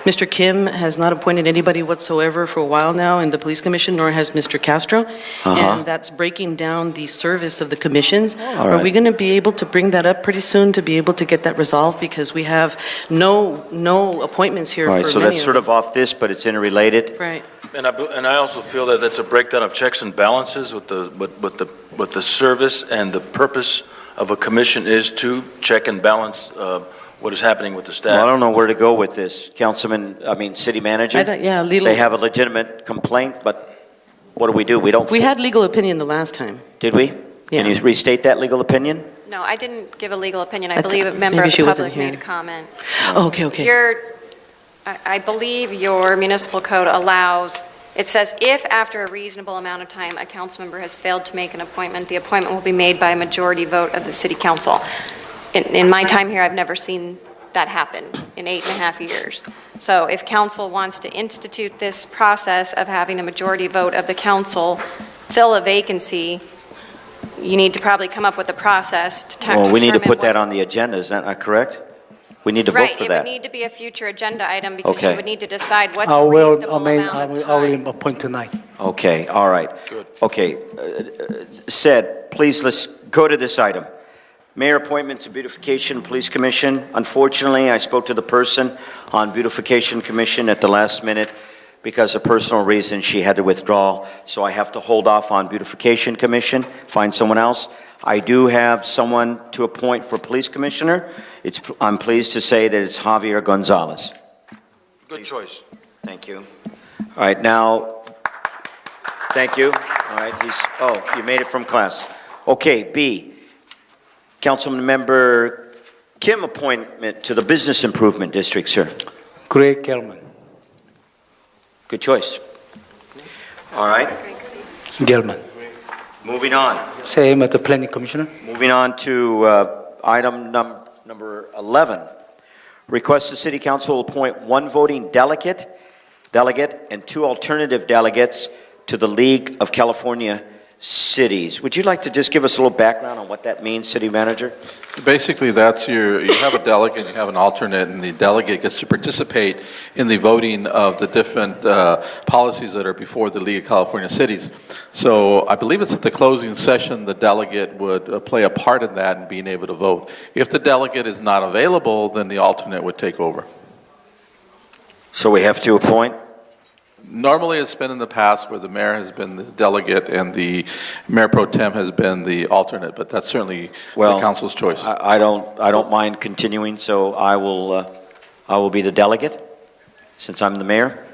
Mr. Kim has not appointed anybody whatsoever for a while now in the Police Commission, nor has Mr. Castro. And that's breaking down the service of the commissions. All Are right. we going to be able to bring that up pretty soon to be able to get that resolved? Because we have no appointments here All for right, so many that's of sort them. of off this, but it's interrelated. Right. And I also feel that that's a breakdown of checks and balances with the service and the purpose of a commission is to check and balance what is happening with the Well, I staff. don't know where to go with this. City manager? They have a legitimate complaint, but what do? We don't. We had legal opinion the last time. Did we? Can Yeah. you restate that legal opinion? No, I didn't give a legal opinion. I I believe a thought member maybe of she the wasn't public made a here. comment. Okay. I believe your municipal code allows, it says, if after a reasonable amount of time a council member has failed to make an appointment, the appointment will be made by a majority vote of the city council. In my time here, I've never seen that happen in 8.5 years. So if council wants to institute this process of having a majority vote of the council fill a vacancy, you need to probably come up with a process to Well, we need to determine put that what's- on the agenda. Is that not correct? We need to vote Right, for it that. would need to be a future agenda item because Okay. you would need to decide what's I a will, reasonable amount of I will time. appoint tonight. Okay, all right. Good. Okay, said, please, let's go to this item. Mayor appointment to Beautification Police Commission. Unfortunately, I spoke to the person on Beautification Commission at the last minute because of personal reasons she had to withdraw, so I have to hold off on Beautification Commission, find someone else. I do have someone to appoint for Police Commissioner. I'm pleased to say that it's Javier Gonzalez. Good choice. Thank you. All right, now, thank you. All right, you made it from class. Okay, B, Councilman Member Kim appointment to the Business Improvement District, sir. Greg Gelman. Good choice. All right, Gelman. moving on. Same as the Planning Commissioner. Moving on to item number 11. Request the City Council appoint one voting delegate, and two alternative delegates to the League of California Cities. Would you like to just give us a little background on what that means, City Manager? Basically, you have a delegate, you have an alternate, and the delegate gets to participate in the voting of the different policies that are before the League of California Cities. So I believe it's at the closing session, the delegate would play a part in that and being able to vote. If the delegate is not available, then the alternate would take over. So we have to appoint? Normally, it's been in the past where the mayor has been the delegate and the mayor pro tem has been the alternate, but that's certainly the council's choice. I don't mind continuing, so I will be the delegate since I'm the mayor.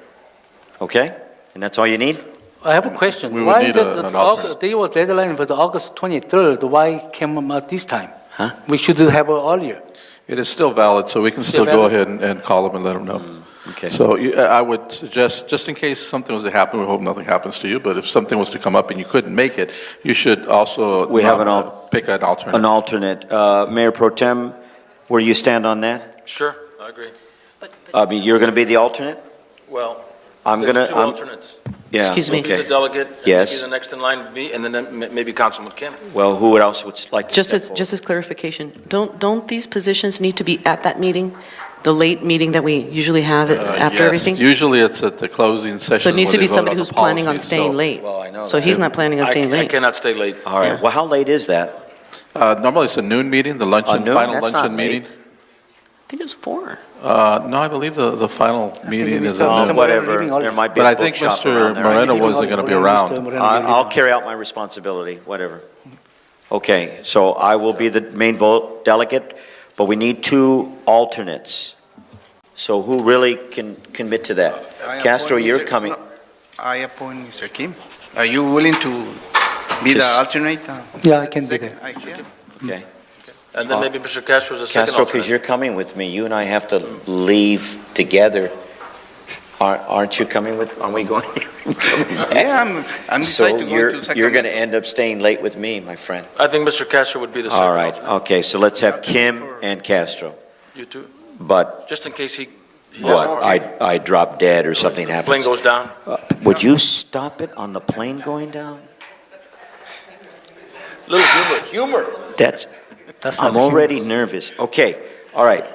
Okay, and that's all you need. I have a question. We would Why need the an alternate. there was deadline for the August 23rd? Why came out this time? Huh? We should have it earlier. It is still valid, so we can still go ahead and call them and let them know. Okay. So I would suggest, just in case something was to happen, we hope nothing happens to you, but if something was to come up and you couldn't make it, you should also pick an alternate. An alternate. Mayor Pro Tem, where do you stand on that? Sure, I agree. I mean, you're going to be the alternate? Well, I'm there's going two to, alternates. yeah, Excuse me. Be the okay. delegate, and Yes. be the next in line would be, and then maybe Councilman Kim. Well, who else would like to Just step as, forward? just as clarification, don't these positions need to be at that meeting? The late meeting that we usually have after everything? Yes, usually it's at the closing session. So it needs to where be they vote somebody on the who's planning on policies, staying so- late. Well, I know So that. he's not planning on staying I late. cannot stay late. All right, Yeah. well, how late is that? Normally it's a noon meeting, the luncheon, noon? final That's not luncheon late. meeting. I think it was 4. No, I believe the final meeting is at Well, noon. whatever, there might be But a I think bookshop Mr. around there. Moreno wasn't going to be around. I'll carry out my responsibility, whatever. Okay, so I will be the main vote delegate, but we need 2 alternates. So who really can commit to that? Castro, you're coming. I appoint Mr. Kim. Are you willing to be the Just- alternate? Yeah, I can be there. I can. Okay. And then maybe Mr. Castro's the second Castro, because alternate. you're coming with me, you and I have to leave together. Aren't you coming with, aren't we going? Yeah, I'm decided to So go you're to second. going to end up staying late with me, my friend. I think Mr. Castro would be the second All right, alternate. okay, so let's have Kim and Castro. You two, But just in case he has what, more. I drop dead or something Plane happens? goes down. Would you stop it on the plane going down? Little humor. That's I'm already nervous. Okay, all right,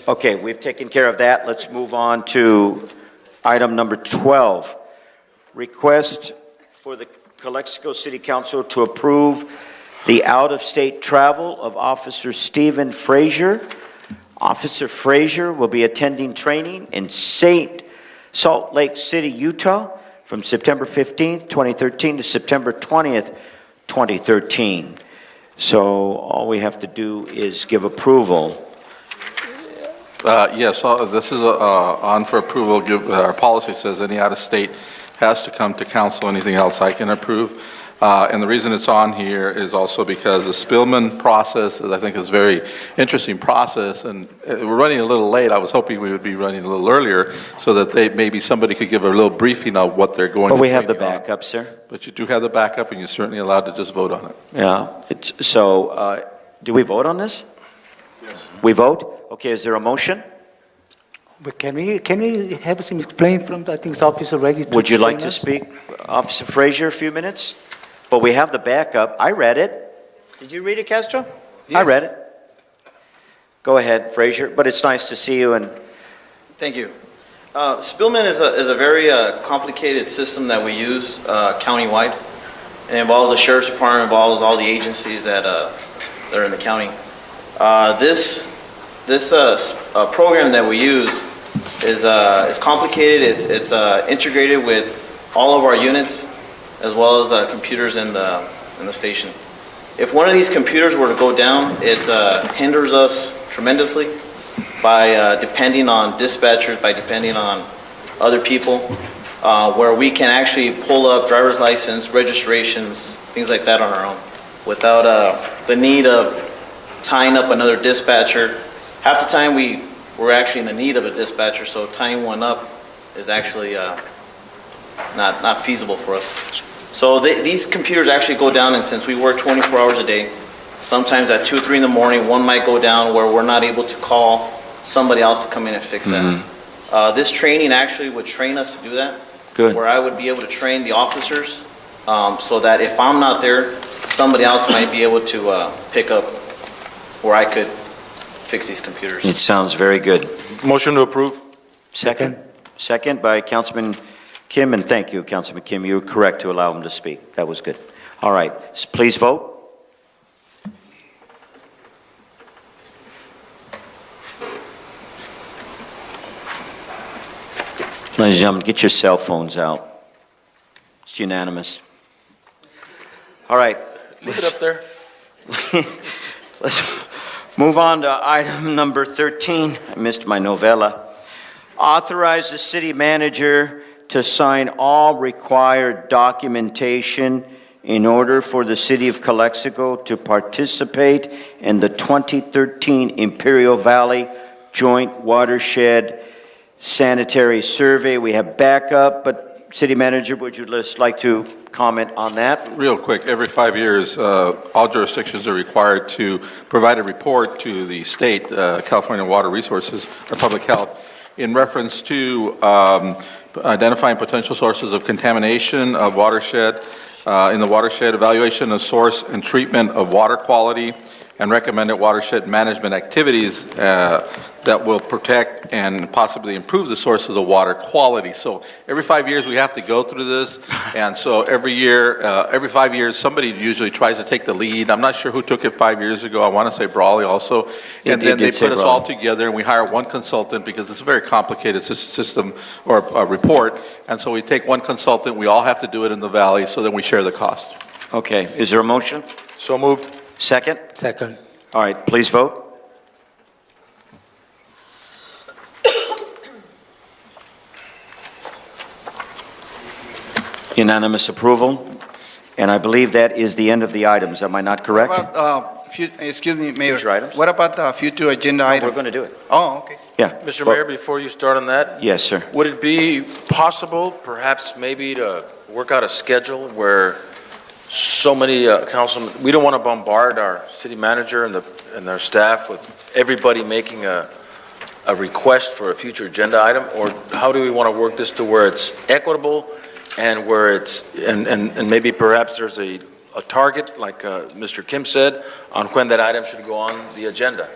okay, we've taken care of that. Let's move on to item number 12. Request for the Calexico City Council to approve the out-of-state travel of Officer Stephen Frazier. Officer Frazier will be attending training in Salt Lake City, Utah, from September 15th, 2013 to September 20th, 2013. So all we have to do is give approval. Yes, this is on for approval. Our policy says any out-of-state has to come to council. Anything else I can approve. And the reason it's on here is also because the Spillman process, I think, is a very interesting process. And we're running a little late. I was hoping we would be running a little earlier so that maybe somebody could give a little briefing of what they're going to But we have the training on. backup, sir. But you do have the backup, and you're certainly allowed to just vote on it. Yeah, do we vote on this? Yes. We vote? Okay, is there a motion? But can we have him explain from, I think, the officer ready to Would you like to explain speak, Officer Frazier, a few minutes? But we have the backup. I read it. Did you read it, Castro? I Yes. read it. Go ahead, Frazier, but it's nice to see you and Thank you. Spillman is a very complicated system that we use countywide. It involves the sheriff's department, involves all the agencies that are in the county. This program that we use is complicated. It's integrated with all of our units as well as computers in the station. If one of these computers were to go down, it hinders us tremendously by depending on dispatchers, by depending on other people, where we can actually pull up driver's license, registrations, things like that on our own, without the need of tying up another dispatcher. Half the time we're actually in the need of a dispatcher, so tying one up is actually not feasible for us. So these computers actually go down, and since we work 24 hours a day, sometimes at 2 or 3 in the morning, one might go down where we're not able to call somebody else to come in and fix that. This training actually would train us to do that. Good. Where I would be able to train the officers so that if I'm not there, somebody else might be able to pick up where I could fix these computers. it sounds very good. Motion to approve. Second? Second by Councilman Kim, and thank you, Councilman Kim. You were correct to allow him to speak. That was good. All right, please vote. Ladies and gentlemen, get your cell phones out. It's unanimous. All right. Leave it up there. Let's move on to item number 13. I missed my novella. Authorize the city manager to sign all required documentation in order for the city of Calexico to participate in the 2013 Imperial Valley Joint Watershed Sanitary Survey. We have backup, but city manager, would you just like to comment on that? Real quick, every 5 years, all jurisdictions are required to provide a report to the state, California Water Resources, or Public Health, in reference to identifying potential sources of contamination of watershed, in the watershed, evaluation of source and treatment of water quality, and recommended watershed management activities. that will protect and possibly improve the sources of water quality. So every 5 years, we have to go through this, and so every 5 years, somebody usually tries to take the lead. I'm not sure who took it 5 years ago. I want to say Brawley also. And then they put us all together, and we hire one consultant, because it's a very complicated system or a report. And so we take one consultant, we all have to do it in the valley, so then we share the cost. Okay, is there a motion? So moved. Second? Second. All right, please vote. Unanimous approval, and I believe that is the end of the items. Am I not correct? What about, excuse me, Mayor. Future items? What about the future agenda item? We're going to do it. Oh, okay. Yeah. Mr. Mayor, before you start on that, Yes, sir. would it be possible, perhaps maybe to work out a schedule where so many councilmen, we don't want to bombard our city manager and their staff with everybody making a request for a future agenda item, or how do we want to work this to where it's equitable and where it's, and maybe perhaps there's a target, like Mr. Kim said, on when that item should go on the agenda?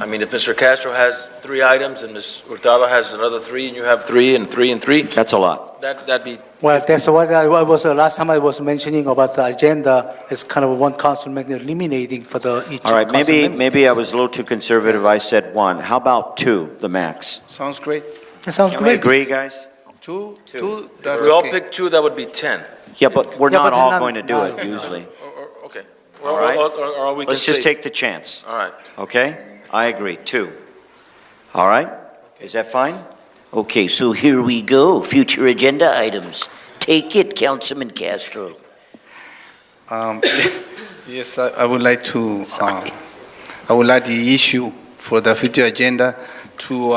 I mean, if Mr. Castro has 3 items and Ms. Hurtado has another 3, and you have 3 and 3 and 3, That's a lot. that'd be. Well, that's what I was, last time I was mentioning about the agenda, it's kind of one councilman eliminating for the each. All right, councilman. maybe I was a little too conservative. I said 1. How about 2, the max? Sounds great. That sounds Can we great. agree, guys? Two, If that's we all okay. pick 2, that would be 10. Yeah, but we're Yeah, not but all not- going to do no. it usually. Okay. All right. Or we can Let's just say- take the chance, All right. okay? I agree, 2. All right? Is that fine? Okay, so here we go, future agenda items. Take it, Councilman Castro. Yes, I would like to, I would like the issue for the future agenda to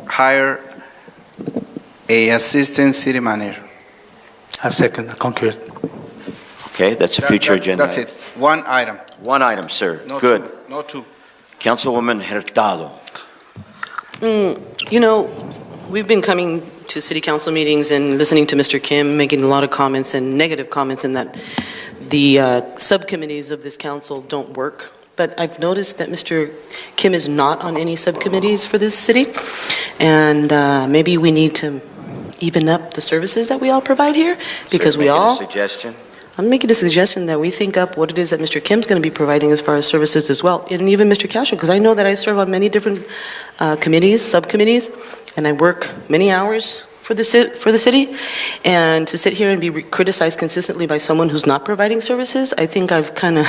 hire a assistant city manager. A second, I concur. Okay, that's a future agenda. That's it. One item. 1 item, sir. No Good. two. No 2. Councilwoman Hurtado. You know, we've been coming to city council meetings and listening to Mr. Kim making a lot of comments and negative comments in that the subcommittees of this council don't work. But I've noticed that Mr. Kim is not on any subcommittees for this city. And maybe we need to even up the services that we all provide here, because we all... Making a suggestion? I'm making a suggestion that we think up what it is that Mr. Kim's going to be providing as far as services as well, and even Mr. Castro, because I know that I serve on many different committees, subcommittees, and I work many hours for the city, and to sit here and be criticized consistently by someone who's not providing services, I think I've kind of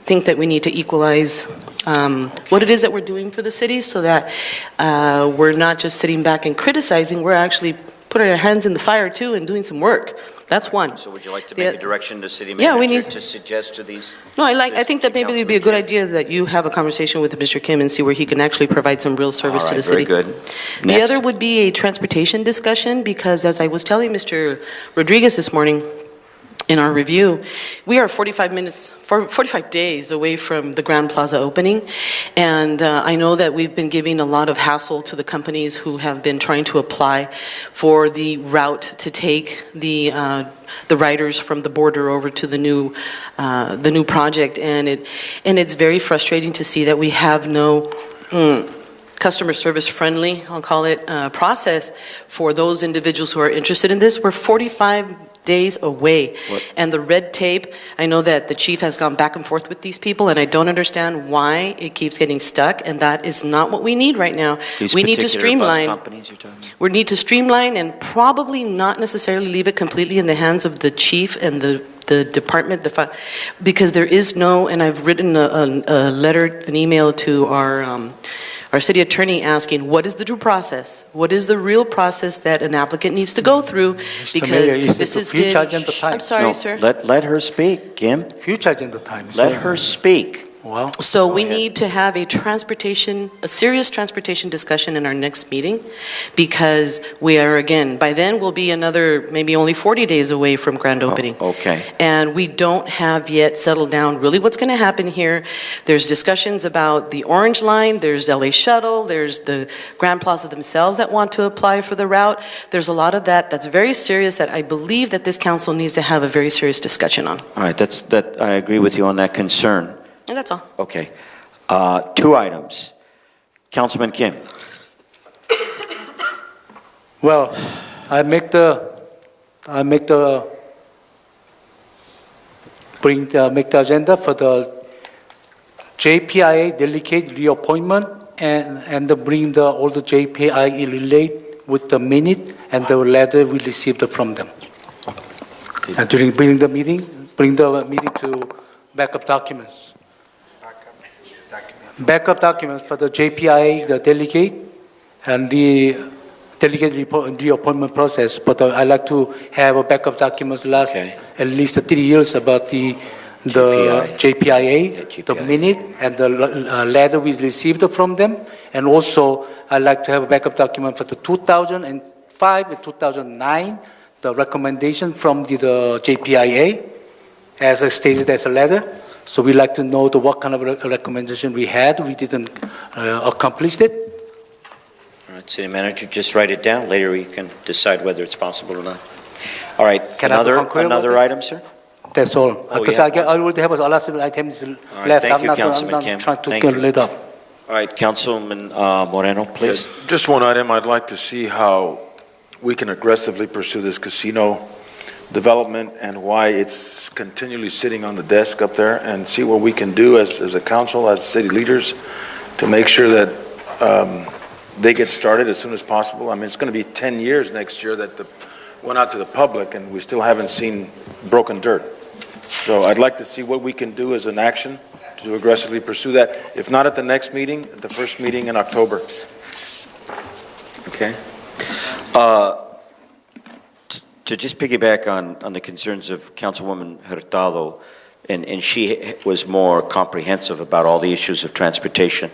think that we need to equalize what it is that we're doing for the city, so that we're not just sitting back and criticizing, we're actually putting our hands in the fire too and doing some work. That's one. So would you like to make a direction to city Yeah, we manager need- to suggest to these? No, I think that maybe it'd be a good idea that you have a conversation with Mr. Kim and see where he can actually provide some real service to the city. All right, very good. The Next. other would be a transportation discussion, because as I was telling Mr. Rodriguez this morning in our review, we are 45 days away from the Grand Plaza opening, and I know that we've been giving a lot of hassle to the companies who have been trying to apply for the route to take the riders from the border over to the new project, and it's very frustrating to see that we have no customer service friendly, I'll call it, process for those individuals who are interested in this. We're 45 days away. And the red tape, I know that the chief has gone back and forth with these people, and I don't understand why it keeps getting stuck, and that is not what we need right now. These We need to particular bus streamline. companies you're talking about? We need to streamline and probably not necessarily leave it completely in the hands of the chief and the department, because there is no, and I've written a letter, an email to our city attorney asking, what is the due process? What is the real process that an applicant needs to go through? Because this has been, I'm sorry, No, sir. Let her speak, Kim. Future agenda time. Let her speak. Wow. So we need to have a serious transportation discussion in our next meeting, because we are, again, by then we'll be another, maybe only 40 days away from grand opening. Okay. And we don't have yet settled down really what's going to happen here. There's discussions about the Orange Line, there's LA Shuttle, there's the Grand Plaza themselves that want to apply for the route. There's a lot of that's very serious, that I believe that this council needs to have a very serious discussion on. All right, I agree with you on that concern. And that's all. Okay. 2 items. Councilman Kim. Well, I make the make the agenda for the JPIA delegate reappointment and bring all the JPIA relate with the minute and the letter we received from them. And during bring the meeting to backup documents. Backup documents for the JPIA, the delegate, and the delegate reappointment process. But I like to have a backup documents last at least 3 years about the JPIA, the minute, and the letter we received from them. And also, I like to have a backup document for the 2005 and 2009, the recommendation from the JPIA, as I stated as a letter. So we like to know what kind of recommendation we had. We didn't accomplish it. All right, City Manager, just write it down. Later you can decide whether it's possible or not. All right, another item, sir? That's all. Because I already have a lot of items left. Thank you, I'm Councilman not Kim. trying to Thank get you. lit up. All right, Councilman Moreno, please. Just one item, I'd like to see how we can aggressively pursue this casino development and why it's continually sitting on the desk up there, and see what we can do as a council, as city leaders, to make sure that they get started as soon as possible. I mean, it's going to be 10 years next year that went out to the public, and we still haven't seen broken dirt. So I'd like to see what we can do as an action to aggressively pursue that. If not at the next meeting, at the first meeting in October. Okay. To just piggyback on the concerns of Councilwoman Hurtado, and she was more comprehensive about all the issues of transportation,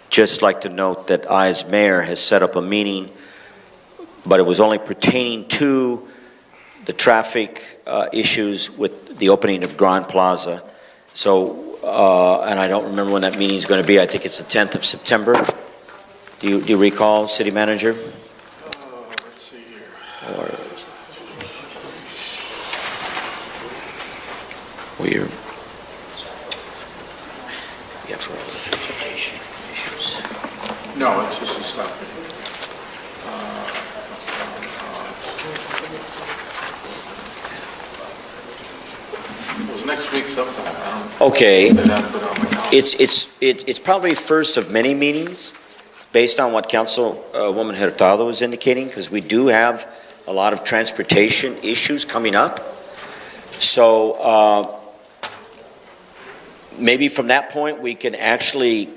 just like to note that I, as mayor, has set up a meeting, but it was only pertaining to the traffic issues with the opening of Grand Plaza. So, and I don't remember when that meeting is going to be. I think it's the 10th of September. Do you recall, City Manager? Let's see here. Or we're, yeah, for all the transportation issues. No, it's just a stop. It was next week sometime. Okay, it's probably first of many meetings, based on what Councilwoman Hurtado is indicating, because we do have a lot of transportation issues coming up. So maybe from that point, we can actually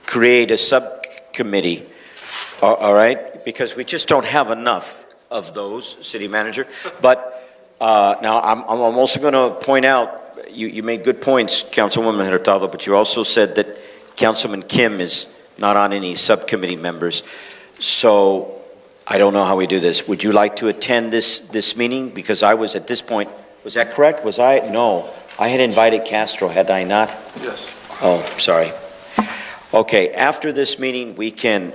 create a subcommittee, all right? Because we just don't have enough of those, City Manager. But now I'm also going to point out, you made good points, Councilwoman Hurtado, but you also said that Councilman Kim is not on any subcommittee members. So I don't know how we do this. Would you like to attend this meeting? Because I was at this point, was that correct? Was I? No. I had invited Castro, had I not? Yes. Oh, sorry. Okay, after this meeting, we can,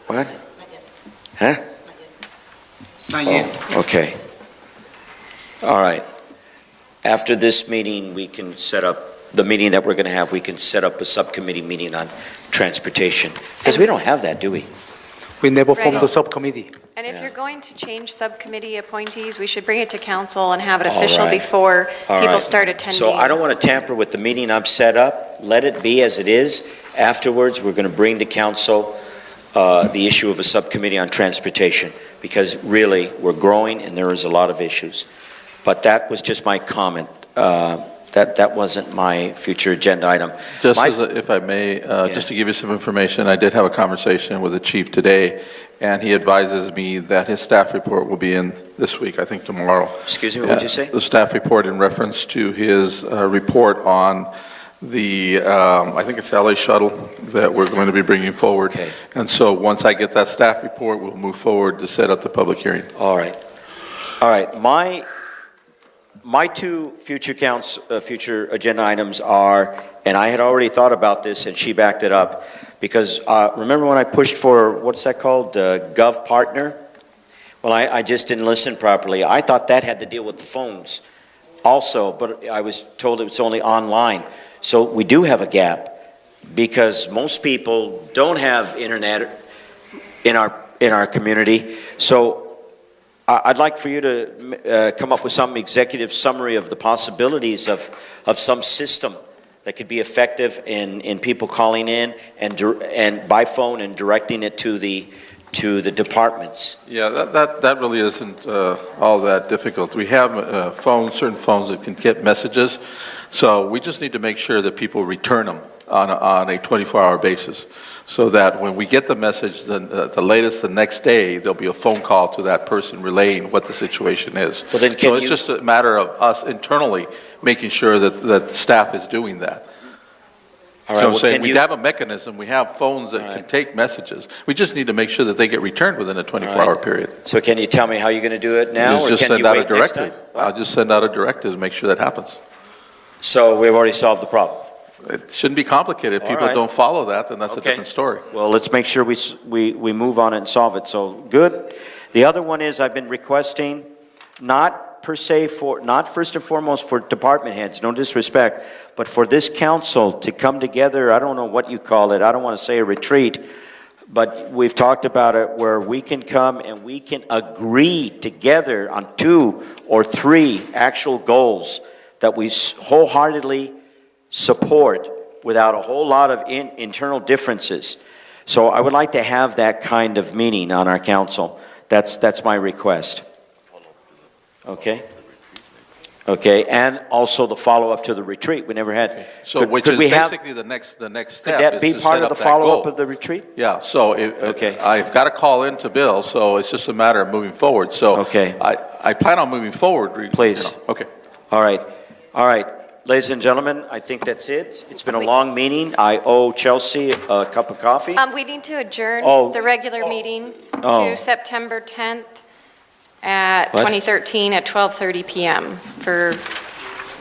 what? Huh? Not yet. Oh, okay. All right. After this meeting, we can set up, the meeting that we're going to have, we can set up a subcommittee meeting on transportation. Because we don't have that, do we? We never formed Right. a subcommittee. And if you're going to change subcommittee appointees, we should bring it to council and have it All official right. before All people right. start attending. So I don't want to tamper with the meeting I've set up. Let it be as it is. Afterwards, we're going to bring to council the issue of a subcommittee on transportation, because really, we're growing and there is a lot of issues. But that was just my comment. That wasn't my future agenda item. Just if I may, just to give you some information, I did have a conversation with the chief today, and he advises me that his staff report will be in this week, I think tomorrow. Excuse me, what did you say? The staff report in reference to his report on the, I think it's LA shuttle that we're going to be bringing forward. Okay. And so once I get that staff report, we'll move forward to set up the public hearing. All right. All right. My two future agenda items are, and I had already thought about this and she backed it up, because remember when I pushed for, what's that called, Gov Partner? Well, I just didn't listen properly. I thought that had to deal with the phones also, but I was told it was only online. So we do have a gap. because most people don't have internet in our community. So I'd like for you to come up with some executive summary of the possibilities of some system that could be effective in people calling in and by phone and directing it to the departments. Yeah, that really isn't all that difficult. We have certain phones that can get messages, so we just need to make sure that people return them on a 24-hour basis, so that when we get the message, the latest the next day, there'll be a phone call to that person relaying what the situation is. Well, then So it's just a matter of us internally making sure that staff is doing that. All right, So I'm well, saying we have a mechanism, we have phones that can take messages. We just need to make sure that they get returned within a 24-hour period. So can you tell me how you're going to do it now, or Just can send you out a wait next time? directive. I'll just send out a directive to make sure that happens. So we've already solved the problem. It shouldn't be complicated. If All people right. don't follow that, then that's a Okay. different story. Well, let's make sure we move on it and solve it. So, good. The other one is I've been requesting, not first and foremost for department heads, no disrespect, but for this council to come together. I don't know what you call it. I don't want to say a retreat, but we've talked about it where we can come and we can agree together on 2 or 3 actual goals that we wholeheartedly support without a whole lot of internal differences. So I would like to have that kind of meeting on our council. That's my request. Okay? Okay, and also the follow-up to the retreat. We never had. So which is basically the next step. Could that is be to part set of the up that follow-up goal. of the retreat? Yeah, so Okay. I've got to call in to Bill, so it's just a matter of moving forward. So Okay. I plan on moving forward. Please. Okay. All right. All right. Ladies and gentlemen, I think that's it. It's been a long meeting. I owe Chelsea a cup of coffee. We need to adjourn Oh. the regular meeting Oh. to September 10th at What? 2013 at 12:30 PM for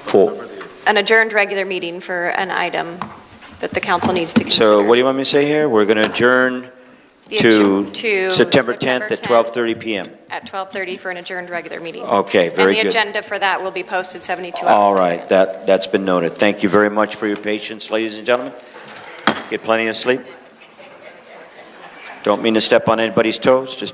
Full. an adjourned regular meeting for an item that the council needs to consider. So what do you want me to say here? We're going to adjourn The to to September 10th at 12:30 PM. At 12:30 for an adjourned regular meeting. Okay, very And the good. agenda for that will be posted 72 hours All later. right, that's been noted. Thank you very much for your patience, ladies and gentlemen. Get plenty of sleep. Don't mean to step on anybody's toes, just